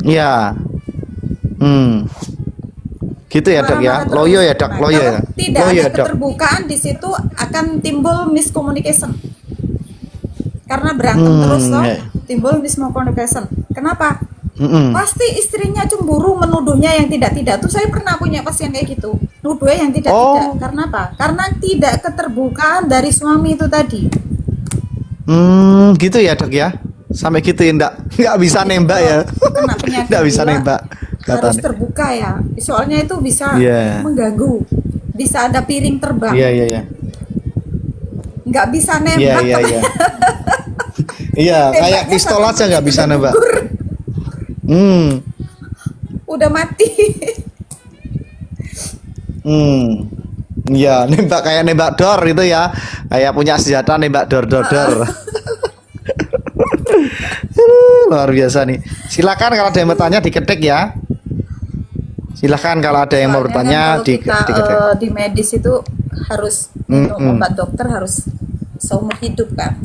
Iya. Gitu ya, Dok ya. Marah-marah Loyo terus. ya, Dok. Nah, Loyo kalau ya. tidak Loyo ada ya, Dok. keterbukaan di situ akan timbul miscommunication. Karena berantem terus toh, ya. timbul miscommunication. Kenapa? Mm-mm. Pasti istrinya cemburu menuduhnya yang tidak-tidak. Tuh saya pernah punya pasien kayak gitu. Nuduhnya yang tidak-tidak. Oh. Karena apa? Karena tidak keterbukaan dari suami itu tadi. Gitu ya, Dok ya. Sampai gitu ya, nggak bisa nembak ya. Kena penyakit Nggak bisa gula, nembak. harus Katanya. terbuka ya. Soalnya itu bisa Iya. mengganggu. Bisa ada piring terbang. Iya, iya, iya. Nggak bisa Iya, nembak. iya, iya. Iya, kayak Tembaknya pistol satu aja nggak menit bisa udah nembak. gugur. Udah mati. Iya, nembak kayak nembak dor itu ya. Kayak punya senjata nembak dor. Luar biasa nih. Silakan kalau ada yang bertanya diketik ya. Silahkan kalau ada yang mau Soalnya kan bertanya kalau kita diketik. di medis itu harus minum obat dokter harus seumur hidup kan.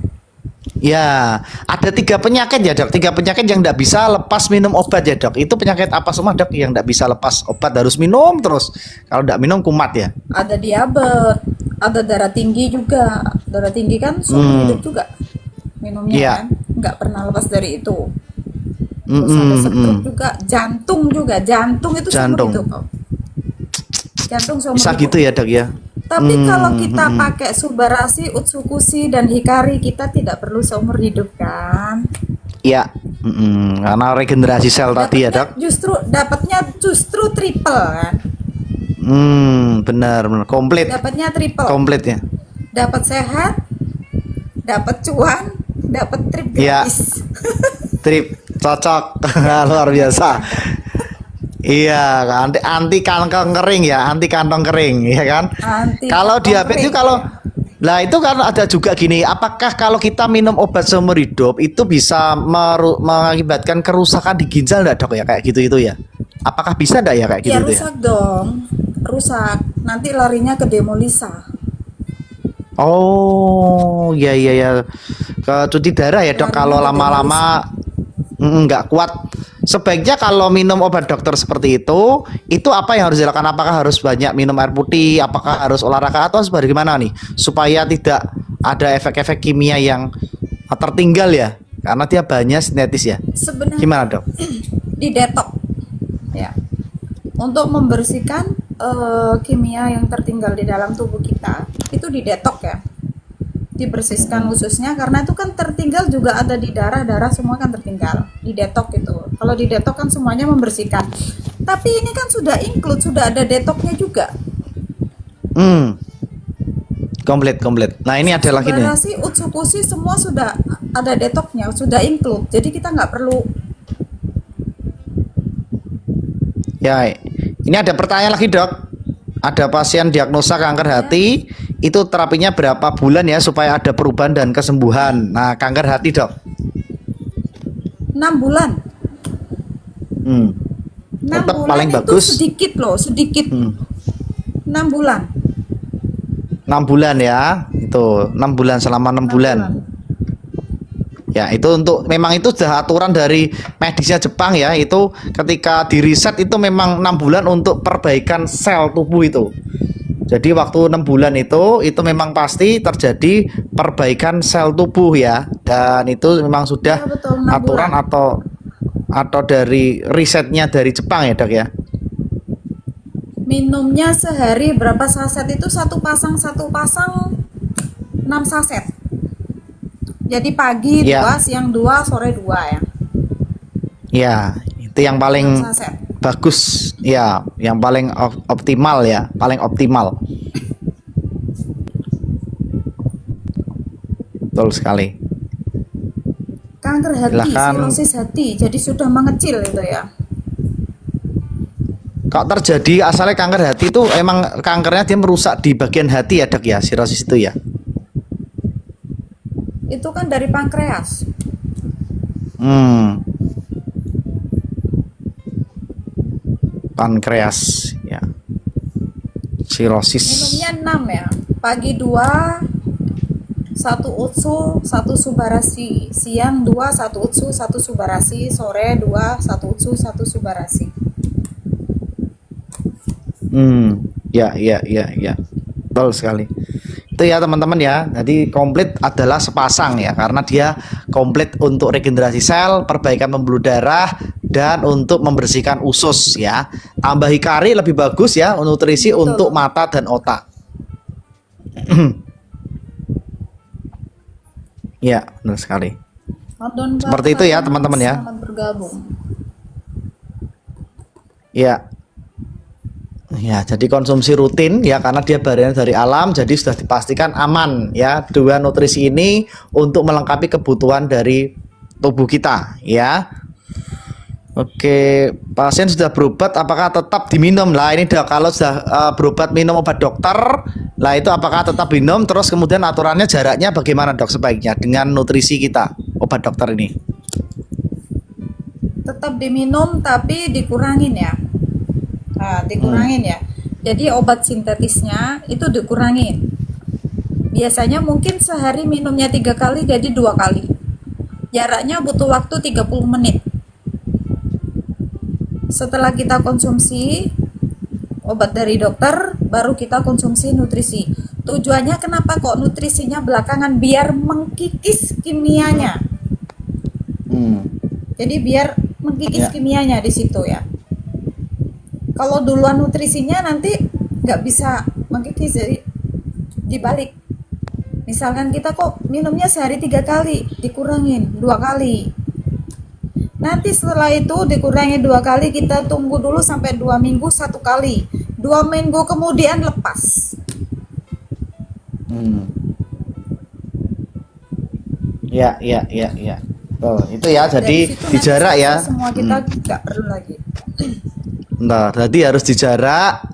Ya, ada 3 penyakit ya dok. 3 penyakit yang tidak bisa lepas minum obat ya dok. Itu penyakit apa semua dok yang tidak bisa lepas obat harus minum terus. Kalau tidak minum kumat ya. Ada diabetes, ada darah tinggi juga. Darah tinggi kan seumur hidup juga minumnya Iya. kan, nggak pernah lepas dari itu. Terus ada stroke juga, jantung juga. Jantung itu Jantung. seumur hidup kok. Jantung seumur Bisa hidup. gitu ya dok ya. Tapi kalau kita pakai Subarashi, Utsukushi, dan Hikari, kita tidak perlu seumur hidup kan? Iya. Karena regenerasi sel tadi ya dok. Dapatnya justru triple kan? Benar benar komplit Dapatnya triple. komplit ya. Dapat sehat, dapat cuan, dapat trip Iya. gratis. Trip cocok luar biasa. Iya, anti kantong kering ya, anti kantong kering, ya kan? Anti Kalau kantong diabetes itu kering, kalau ya. lah itu kan ada juga gini, apakah kalau kita minum obat seumur hidup itu bisa mengakibatkan kerusakan di ginjal enggak dok ya kayak gitu itu ya? Apakah bisa enggak ya kayak gitu Ya itu ya? rusak dong, rusak. Nanti larinya ke demolisa. Oh, iya iya ya. Ke cuci darah ya dok Larinya kalau ke lama-lama nggak kuat. Sebaiknya kalau minum obat dokter seperti itu apa yang harus dilakukan? Apakah harus banyak minum air putih? Apakah harus olahraga atau bagaimana nih? Supaya tidak ada efek-efek kimia yang tertinggal ya. Karena dia bahannya sintetis ya. Sebenarnya Gimana dok? di detok ya, untuk membersihkan kimia yang tertinggal di dalam tubuh kita itu di detok ya, dibersihkan khususnya karena itu kan tertinggal juga ada di darah semua kan tertinggal di detok itu. Kalau di detok kan semuanya membersihkan, tapi ini kan sudah include, sudah ada detoknya juga. Komplit. Nah ini ada lagi nih. Subarashi, Utsukushi semua sudah ada detoknya, sudah include, jadi kita nggak perlu. Ya, ini ada pertanyaan lagi dok. Ada pasien diagnosa kanker hati, itu terapinya berapa bulan ya supaya ada perubahan dan kesembuhan? Nah, kanker hati dok. 6 bulan. 6 Tetap bulan paling itu bagus. sedikit loh, sedikit. 6 bulan. 6 bulan ya, itu 6 bulan selama 6 bulan. Ya itu untuk memang itu sudah aturan dari medisnya Jepang ya, itu ketika di riset itu memang 6 bulan untuk perbaikan sel tubuh itu. Jadi waktu 6 bulan itu memang pasti terjadi perbaikan sel tubuh ya, dan itu memang sudah Ya, betul, 6 aturan bulan. atau dari risetnya dari Jepang ya dok ya. Minumnya sehari berapa saset itu satu pasang 6 saset. Jadi pagi Ya. 2, siang 2, sore 2 ya. Ya, itu yang 6 paling saset. bagus ya, yang paling optimal ya, paling optimal. Betul sekali. Kanker hati, Silakan. sirosis hati, jadi sudah mengecil itu ya. Kok terjadi asalnya kanker hati itu emang kankernya dia merusak di bagian hati ya dok ya, sirosis itu ya. Itu kan dari pankreas. Pankreas ya. Sirosis. Minumnya 6 ya. Pagi 2, 1 utsu, 1 subarashi. Siang 2, 1 utsu, 1 subarashi. Sore 2, 1 utsu, 1 subarashi. Ya. Betul sekali. Itu ya teman-teman ya. Jadi komplit adalah sepasang ya, karena dia komplit untuk regenerasi sel, perbaikan pembuluh darah, dan untuk membersihkan usus ya. Tambah hikari lebih bagus ya, nutrisi Betul. untuk mata dan otak. Ya, benar sekali. Nonton Seperti itu ya, teman-teman ya. Selamat bergabung. Ya. Ya, jadi konsumsi rutin ya karena dia bahannya dari alam, jadi sudah dipastikan aman ya. 2 nutrisi ini untuk melengkapi kebutuhan dari tubuh kita ya. Oke, pasien sudah berobat apakah tetap diminum? Lah ini dok, kalau sudah berobat minum obat dokter, lah itu apakah tetap minum? Terus kemudian aturannya jaraknya bagaimana dok sebaiknya dengan nutrisi kita obat dokter ini? Tetap diminum tapi dikurangin ya. Nah, dikurangin ya. Jadi obat sintetisnya itu dikurangin. Biasanya mungkin sehari minumnya 3 kali jadi 2 kali. Jaraknya butuh waktu 30 menit. Setelah kita konsumsi obat dari dokter, baru kita konsumsi nutrisi. Tujuannya kenapa kok nutrisinya belakangan? Biar mengkikis kimianya. Jadi biar mengkikis Ya. kimianya di situ ya. Kalau duluan nutrisinya nanti nggak bisa mengkikis, jadi dibalik. Misalkan kita kok minumnya sehari 3 kali, dikurangin 2 kali. Nanti setelah itu dikurangi 2 kali, kita tunggu dulu sampai 2 minggu 1 kali. 2 minggu kemudian lepas. Ya, ya, ya, ya. Oh, itu ya, jadi Dari situ di nanti jarak ya. selesai semua kita nggak perlu lagi. Nah, jadi harus dijarak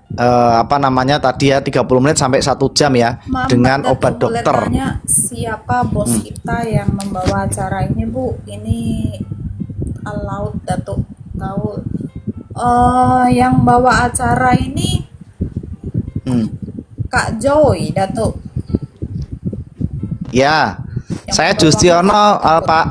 apa namanya tadi ya 30 menit sampai 1 jam ya Maaf, dengan Mbak obat Datuk, boleh dokter. tanya siapa bos kita yang membawa acara ini, Bu? Ini Alaud Datuk tahu. Yang bawa acara ini Hmm. Kak Joy Datuk. Ya, Yang saya membawa Justiono Datuk. Pak.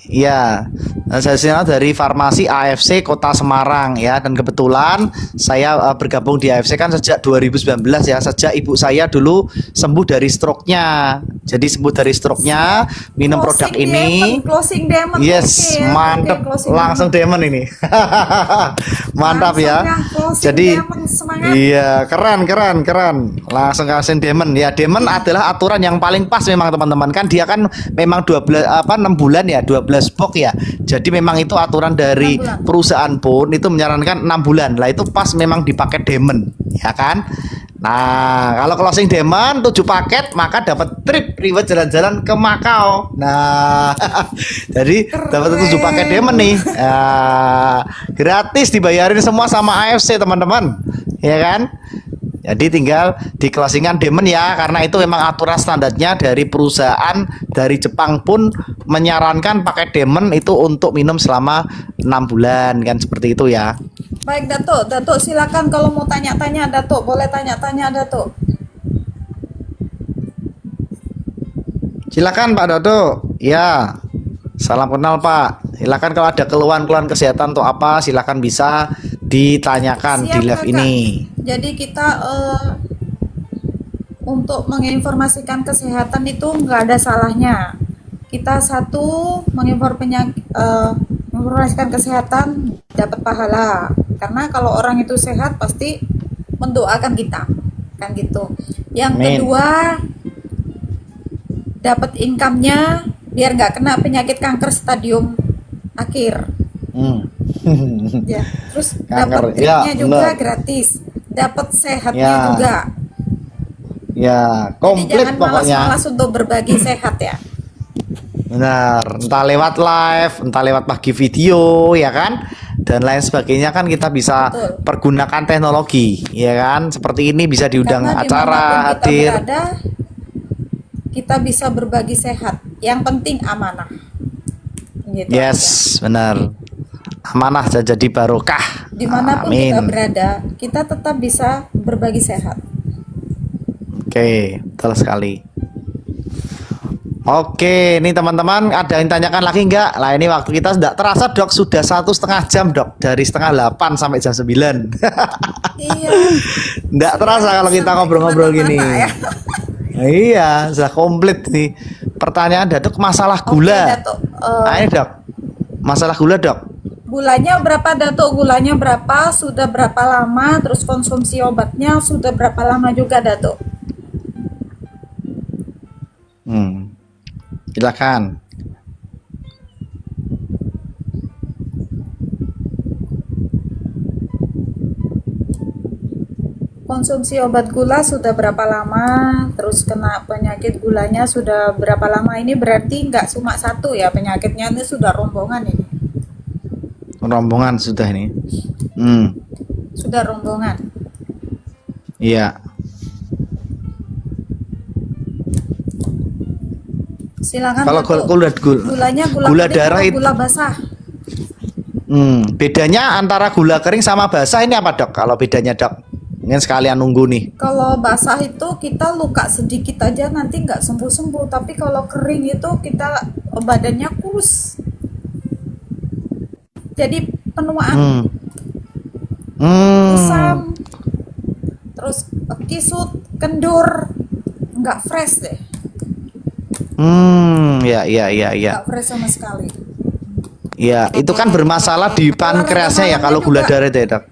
Ya, saya Justiono dari Farmasi AFC Kota Semarang ya, dan kebetulan saya bergabung di AFC kan sejak 2019 ya, sejak ibu saya dulu sembuh dari stroke-nya. Jadi sembuh dari stroke-nya, minum produk ini. Closing Diamond. Yes, Oke, mantep. oke, closing Langsung Diamond. Diamond ini. Mantap Langsung ya. closing Jadi Diamond, semangat. iya, keren. Langsung kasih Diamond ya. Diamond adalah aturan yang paling pas memang teman-teman. Kan dia kan memang 12 6 bulan ya, 12 box ya. Jadi memang itu aturan dari 6 bulan. perusahaan pun itu menyarankan 6 bulan. Lah itu pas memang dipakai Diamond, ya kan? Nah, kalau closing Diamond 7 paket maka dapat trip reward jalan-jalan ke Makau. Nah, jadi dapat 7 paket Diamond nih. Gratis dibayarin semua sama AFC teman-teman. Ya kan? Jadi tinggal di closingan Diamond ya, karena itu memang aturan standarnya dari perusahaan dari Jepang pun menyarankan pakai Diamond itu untuk minum selama 6 bulan kan, seperti itu ya. Baik Datuk silakan kalau mau tanya-tanya Datuk, boleh tanya-tanya Datuk. Silakan Pak Dodo. Ya. Salam kenal Pak. Silakan kalau ada keluhan-keluhan kesehatan atau apa, silakan bisa ditanyakan di Siap, live Kakak. ini. Jadi kita untuk menginformasikan kesehatan itu nggak ada salahnya. Kita satu menginformasikan kesehatan dapat pahala. Karena kalau orang itu sehat pasti mendoakan kita, kan gitu. Yang Amin. kedua dapat income-nya biar nggak kena penyakit kanker stadium akhir. Ya, terus Kanker, dapat treatnya ya, juga benar. gratis, dapat sehatnya Ya, juga. Ya, Jadi komplit jangan pokoknya. malas-malas untuk berbagi sehat ya. Benar, entah lewat live, entah lewat pagi video, ya kan? Dan lain sebagainya kan kita bisa Betul. pergunakan teknologi, ya kan? Seperti ini bisa diundang Karena acara, dimanapun kita hadir. berada, kita bisa berbagi sehat. Yang penting amanah. Gitu aja. Yes, benar. Amanah saja jadi barokah. Dimanapun kita Amin. berada, kita tetap bisa berbagi sehat. Oke, betul sekali. Oke, ini teman-teman ada yang tanyakan lagi nggak? Lah ini waktu kita tidak terasa dok, sudah 1,5 jam dok, dari setengah 8 sampai jam 9. Iya. Nggak terasa kalau kita Sampai ngobrol-ngobrol gini. kemana-mana ya. Iya, sudah komplit nih. Pertanyaan Datuk masalah Oke, gula. Datuk. Nah, ini dok, masalah gula dok. Gulanya berapa Datuk? Gulanya berapa? Sudah berapa lama? Terus konsumsi obatnya sudah berapa lama juga Datuk? Silakan. Konsumsi obat gula sudah berapa lama? Terus kena penyakit gulanya sudah berapa lama? Ini berarti nggak cuma satu ya penyakitnya, ini sudah rombongan ini. Rombongan sudah ini. Sudah rombongan. Iya. Silakan Kalau Datuk. gula Gulanya gula gula putih darah atau itu gula basah? Bedanya antara gula kering sama basah ini apa dok? Kalau bedanya dok, ingin sekalian nunggu nih. Kalau basah itu kita luka sedikit aja nanti nggak sembuh-sembuh, tapi kalau kering itu kita badannya kurus. Jadi penuaan, Hmm. Hmm. kusam, terus kisut, kendur, nggak fresh deh, Ya, ya, ya, ya. nggak fresh sama sekali. Ya, itu kan bermasalah di pankreasnya ya kalau gula darah itu ya dok.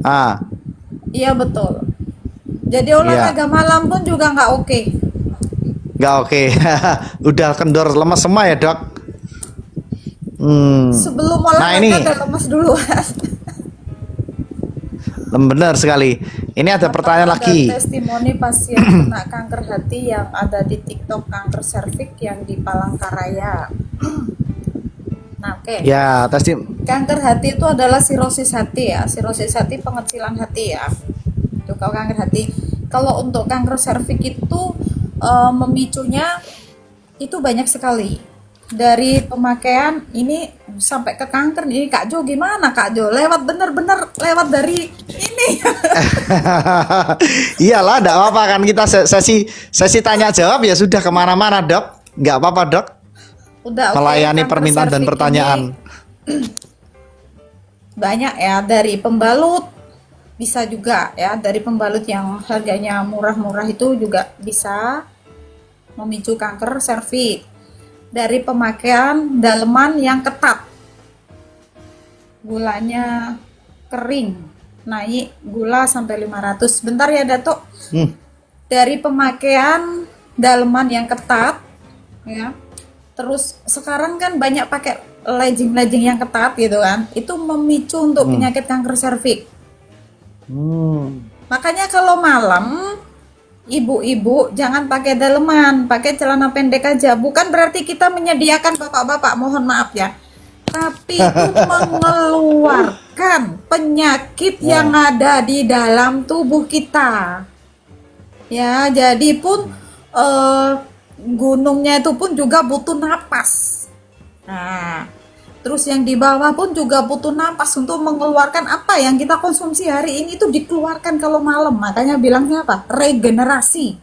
Ah, Iya betul. Jadi olahraga malam pun juga nggak oke. nggak oke. Udah kendor lemas semua ya dok. Sebelum Nah, olahraga ini udah lemas duluan. benar sekali. Ini ada pertanyaan Ada lagi. testimoni pasien kena kanker hati yang ada di TikTok, kanker serviks yang di Palangkaraya. Nah, oke. Ya, Kanker hati itu adalah sirosis hati ya. Sirosis hati pengecilan hati ya. Itu kalau kanker hati. Kalau untuk kanker serviks itu memicunya itu banyak sekali. Dari pemakaian ini sampai ke kanker. Ini Kak Jo gimana Kak Jo? Lewat bener-bener lewat dari ini. Iyalah, enggak apa-apa kan kita sesi tanya jawab ya sudah kemana-mana dok. Nggak apa-apa dok. Udah oke, Melayani kanker permintaan dan serviks pertanyaan. ini banyak ya, dari pembalut bisa juga ya, dari pembalut yang harganya murah-murah itu juga bisa memicu kanker serviks. Dari pemakaian daleman yang ketat, gulanya kering, naik gula sampai 500. Bentar ya Datuk. Dari pemakaian daleman yang ketat ya. Terus sekarang kan banyak pakai legging-legging yang ketat gitu kan. Itu memicu untuk penyakit kanker serviks. Makanya kalau malam ibu-ibu jangan pakai daleman, pakai celana pendek aja. Bukan berarti kita menyediakan bapak-bapak, mohon maaf ya. Tapi itu mengeluarkan penyakit yang ada di dalam tubuh kita. Ya, jadi pun gunungnya itu pun juga butuh napas. Nah, terus yang di bawah pun juga butuh napas untuk mengeluarkan apa yang kita konsumsi hari ini itu dikeluarkan kalau malam. Makanya bilangnya apa? Regenerasi.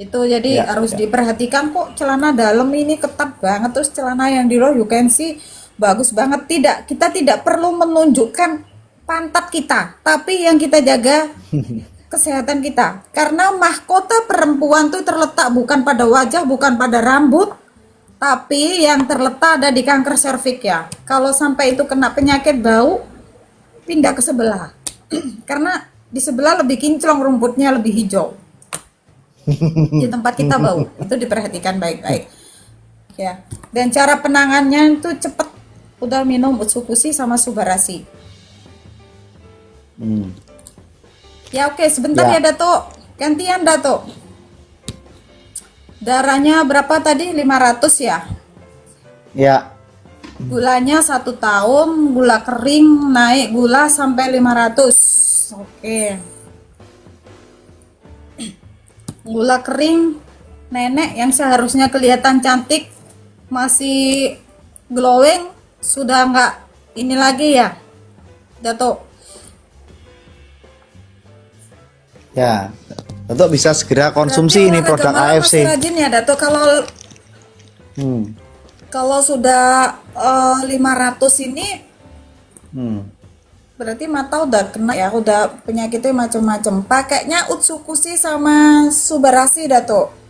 Itu jadi harus diperhatikan kok celana dalam ini ketat banget, terus celana yang di luar you can see bagus banget. Tidak, kita tidak perlu menunjukkan pantat kita, tapi yang kita jaga kesehatan kita. Karena mahkota perempuan tuh terletak bukan pada wajah, bukan pada rambut, tapi yang terletak ada di kanker serviks ya. Kalau sampai itu kena penyakit bau, pindah ke sebelah. Karena di sebelah lebih kinclong rumputnya, lebih hijau. Di tempat kita bau, itu diperhatikan baik-baik. Ya. Dan cara penanganannya itu cepat. Udah minum Utsukushi sama Subarasi. Ya oke, sebentar ya Dato. Gantian Dato. Darahnya berapa tadi? 500 ya? Ya. Gulanya 1 tahun, gula kering naik gula sampai 500. Oke. Gula kering nenek yang seharusnya kelihatan cantik masih glowing sudah nggak ini lagi ya, Dato. Ya. Untuk bisa segera konsumsi Berarti ini olahraga produk malam AFC. masih rajin ya Dato. Kalau sudah 500 ini berarti mata udah kena ya, udah penyakitnya macam-macam. Pakainya Utsukushi sama Subarasi Dato.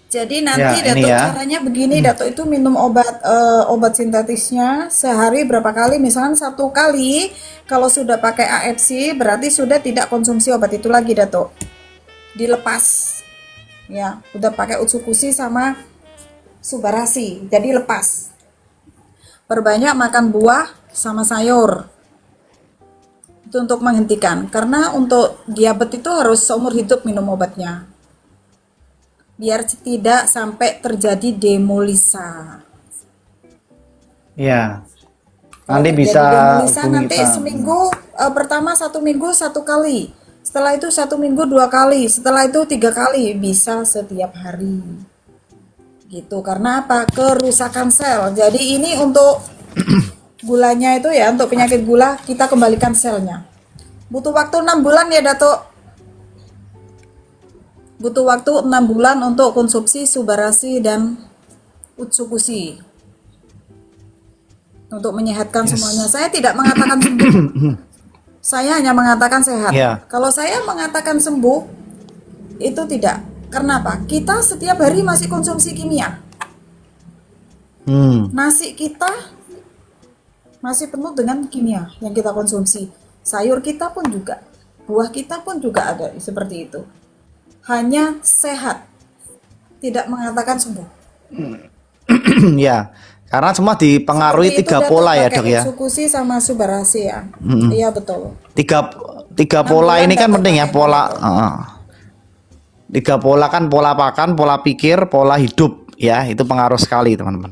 Jadi nanti Ya, ini Dato ya. caranya begini Dato, itu minum obat sintetisnya sehari berapa kali, misalkan 1 kali. Kalau sudah pakai AFC berarti sudah tidak konsumsi obat itu lagi Dato. Dilepas. Ya, udah pakai Utsukushi sama Subarasi. Jadi lepas. Perbanyak makan buah sama sayur. Itu untuk menghentikan. Karena untuk diabetes itu harus seumur hidup minum obatnya. Biar tidak sampai terjadi demolisa. Ya. Kalau Nanti terjadi bisa demolisa hubungi nanti Pak. seminggu pertama 1 minggu 1 kali. Setelah itu 1 minggu 2 kali. Setelah itu 3 kali. Bisa setiap hari. gitu. Karena apa? Kerusakan sel. Jadi ini untuk gulanya itu ya, untuk penyakit gula kita kembalikan selnya. Butuh waktu 6 bulan ya Dato. Butuh waktu 6 bulan untuk konsumsi Subarasi dan Utsukushi untuk menyehatkan semuanya. Saya tidak mengatakan sembuh. Saya hanya mengatakan sehat. Ya. Kalau saya mengatakan sembuh itu tidak. Karena apa? Kita setiap hari masih konsumsi kimia. Nasi kita masih penuh dengan kimia yang kita konsumsi. Sayur kita pun juga, buah kita pun juga ada seperti itu. Hanya sehat, tidak mengatakan sembuh. Ya, karena semua dipengaruhi Seperti itu, 3 Dato, pola ya pakai dok ya. Utsukushi sama Subarasi ya. Iya betul. Tiga 6 pola bulan ini kan Dato penting ya, pakai pola. Dato. 3 pola kan, pola makan, pola pikir, pola hidup ya, itu pengaruh sekali teman-teman.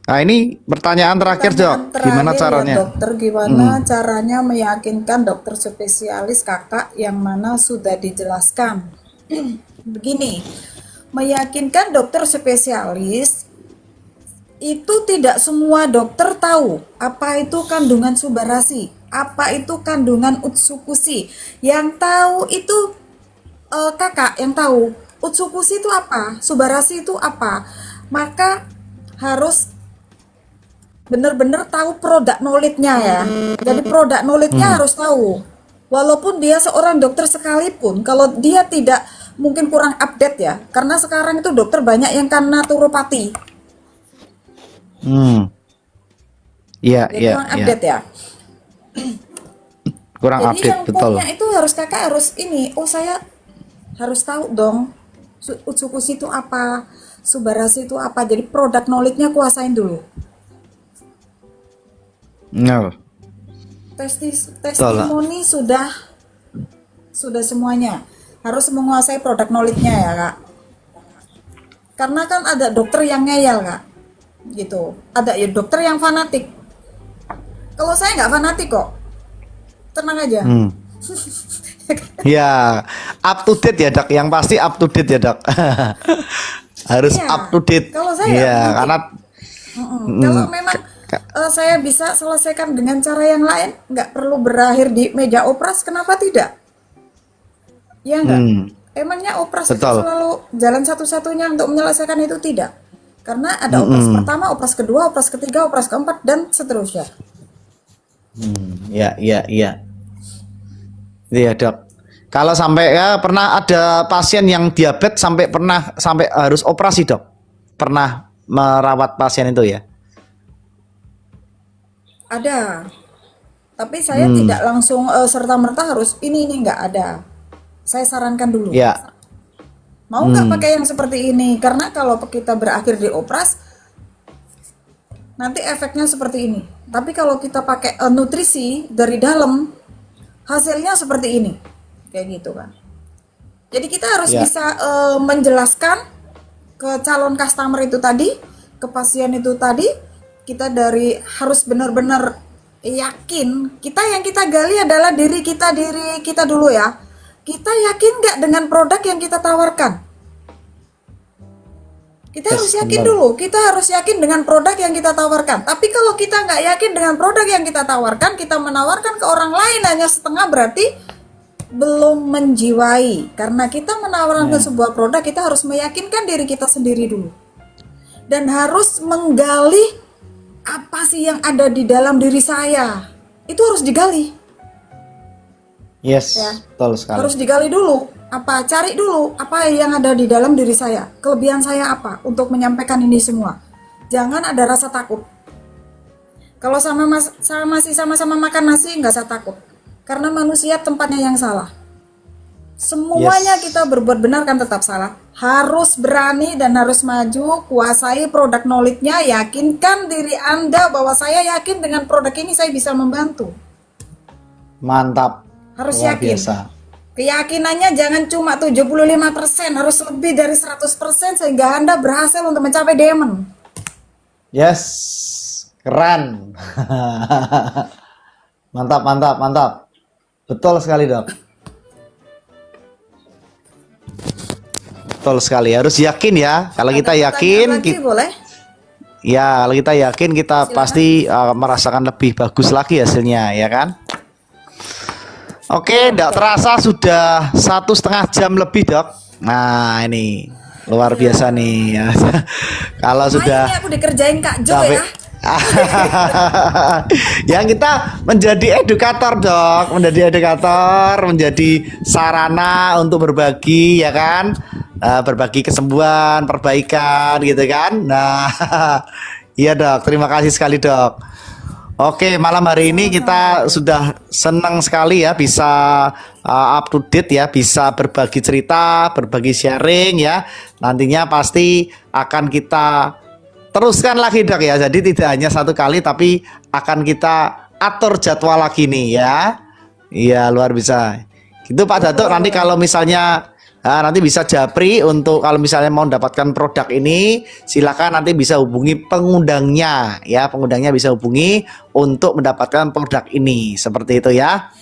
Nah ini pertanyaan terakhir Pertanyaan dok, gimana terakhir caranya? ya dokter, gimana caranya meyakinkan dokter spesialis kakak yang mana sudah dijelaskan? Begini, meyakinkan dokter spesialis itu tidak semua dokter tahu apa itu kandungan Subarasi, apa itu kandungan Utsukushi. Yang tahu itu kakak yang tahu Utsukushi itu apa, Subarasi itu apa. Maka harus benar-benar tahu produk knowledge-nya ya. Jadi produk knowledge-nya harus tahu. Walaupun dia seorang dokter sekalipun, kalau dia tidak mungkin kurang update ya. Karena sekarang itu dokter banyak yang kan naturopati. Iya, Jadi iya, kurang iya. update ya. Kurang Jadi update, yang betul. punya itu harus kakak harus ini. Oh saya harus tahu dong. Utsukushi itu apa, Subarasi itu apa. Jadi produk knowledge-nya kuasain dulu. No. Testimoni sudah semuanya. Harus menguasai produk knowledge-nya ya kak. Karena kan ada dokter yang ngeyel kak, gitu. Ada ya dokter yang fanatik. Kalau saya nggak fanatik kok, tenang aja. Ya, up to date ya dok, yang pasti up to date ya dok. Harus Iya. up to date. Kalau saya Iya, nggak karena Kalau memang saya bisa selesaikan dengan cara yang lain, nggak perlu berakhir di meja operas, kenapa tidak? Ya enggak. Emangnya operas itu Betul. selalu jalan satu-satunya untuk menyelesaikan itu? Tidak. Karena ada operas pertama, operas kedua, operas ketiga, operas keempat, dan seterusnya. Iya, iya, iya. Iya dok. Kalau sampai ya pernah ada pasien yang diabetes sampai harus operasi dok. Pernah merawat pasien itu ya? Ada. Tapi saya tidak langsung serta-merta harus ini nggak ada. Saya sarankan dulu. Ya. Mau nggak pakai yang seperti ini? Karena kalau kita berakhir di operas, nanti efeknya seperti ini. Tapi kalau kita pakai nutrisi dari dalam, hasilnya seperti ini. Kayak gitu kan. Jadi kita harus Ya. bisa menjelaskan ke calon customer itu tadi, ke pasien itu tadi, kita harus benar-benar yakin. Yang kita gali adalah diri kita dulu ya. Kita yakin nggak dengan produk yang kita tawarkan? Kita harus yakin benar. dulu. Kita harus yakin dengan produk yang kita tawarkan. Tapi kalau kita nggak yakin dengan produk yang kita tawarkan, kita menawarkan ke orang lain hanya setengah, berarti belum menjiwai. Karena kita menawarkan sebuah produk, kita harus meyakinkan diri kita sendiri dulu. Dan harus menggali apa sih yang ada di dalam diri saya. Itu harus digali. Yes, Ya. betul sekali. Harus digali dulu. Cari dulu apa yang ada di dalam diri saya. Kelebihan saya apa untuk menyampaikan ini semua. Jangan ada rasa takut. Kalau masih sama-sama makan nasi, nggak usah takut. Karena manusia tempatnya yang salah. Semuanya kita berbuat benar kan tetap salah. Harus berani dan harus maju, kuasai produk knowledge-nya, yakinkan diri Anda bahwa saya yakin dengan produk ini saya bisa membantu. Mantap. Harus Luar yakin. biasa. Keyakinannya jangan cuma 75%, harus lebih dari 100% sehingga Anda berhasil untuk mencapai diamond. Yes, keren. Mantap, mantap, mantap. Betul sekali dok. Betul sekali, harus yakin ya. Kalau kita Ada yakin, pertanyaan lagi boleh? ya kalau kita yakin kita pasti merasakan lebih bagus lagi hasilnya, ya kan? Oke, tidak terasa sudah 1,5 jam lebih, Dok. Nah, ini luar biasa nih. Ya. Kalau Nah, sudah ini aku dikerjain Kak Jo sampai ya. yang kita menjadi edukator, Dok, menjadi edukator, menjadi sarana untuk berbagi, ya kan? Berbagi kesembuhan, perbaikan, gitu kan? Nah, iya, Dok. Terima kasih sekali, Dok. Oke, malam hari ini kita sudah senang sekali ya bisa up to date ya, bisa berbagi cerita, berbagi sharing ya. Nantinya pasti akan kita teruskan lagi, Dok ya. Jadi tidak hanya satu kali tapi akan kita atur jadwal lagi nih ya. Iya, luar biasa. Gitu Pak Datuk, nanti kalau misalnya nanti bisa japri untuk kalau misalnya mau mendapatkan produk ini, silakan nanti bisa hubungi pengundangnya ya. Pengundangnya bisa hubungi untuk mendapatkan produk ini. Seperti itu ya.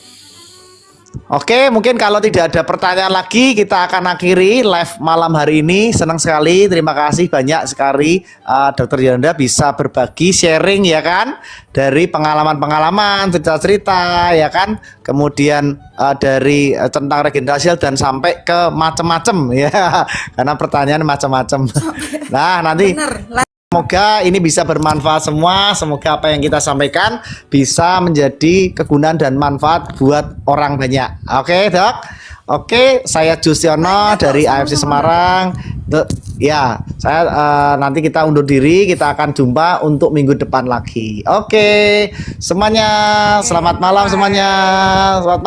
Oke, mungkin kalau tidak ada pertanyaan lagi, kita akan akhiri live malam hari ini. Senang sekali, terima kasih banyak sekali Dokter Yolanda bisa berbagi, sharing ya kan, dari pengalaman-pengalaman, cerita-cerita ya kan, kemudian dari tentang regenerasi dan sampai ke macam-macam ya, karena pertanyaan macam-macam. Nah, nanti Bener. semoga ini bisa bermanfaat semua. Semoga apa yang kita sampaikan bisa menjadi kegunaan dan manfaat buat orang banyak. Oke, Dok. Oke, saya Justiono dari AFC Semarang. Ya, saya nanti kita undur diri. Kita akan jumpa untuk minggu depan lagi. Oke, semuanya. Selamat malam semuanya. Selamat malam.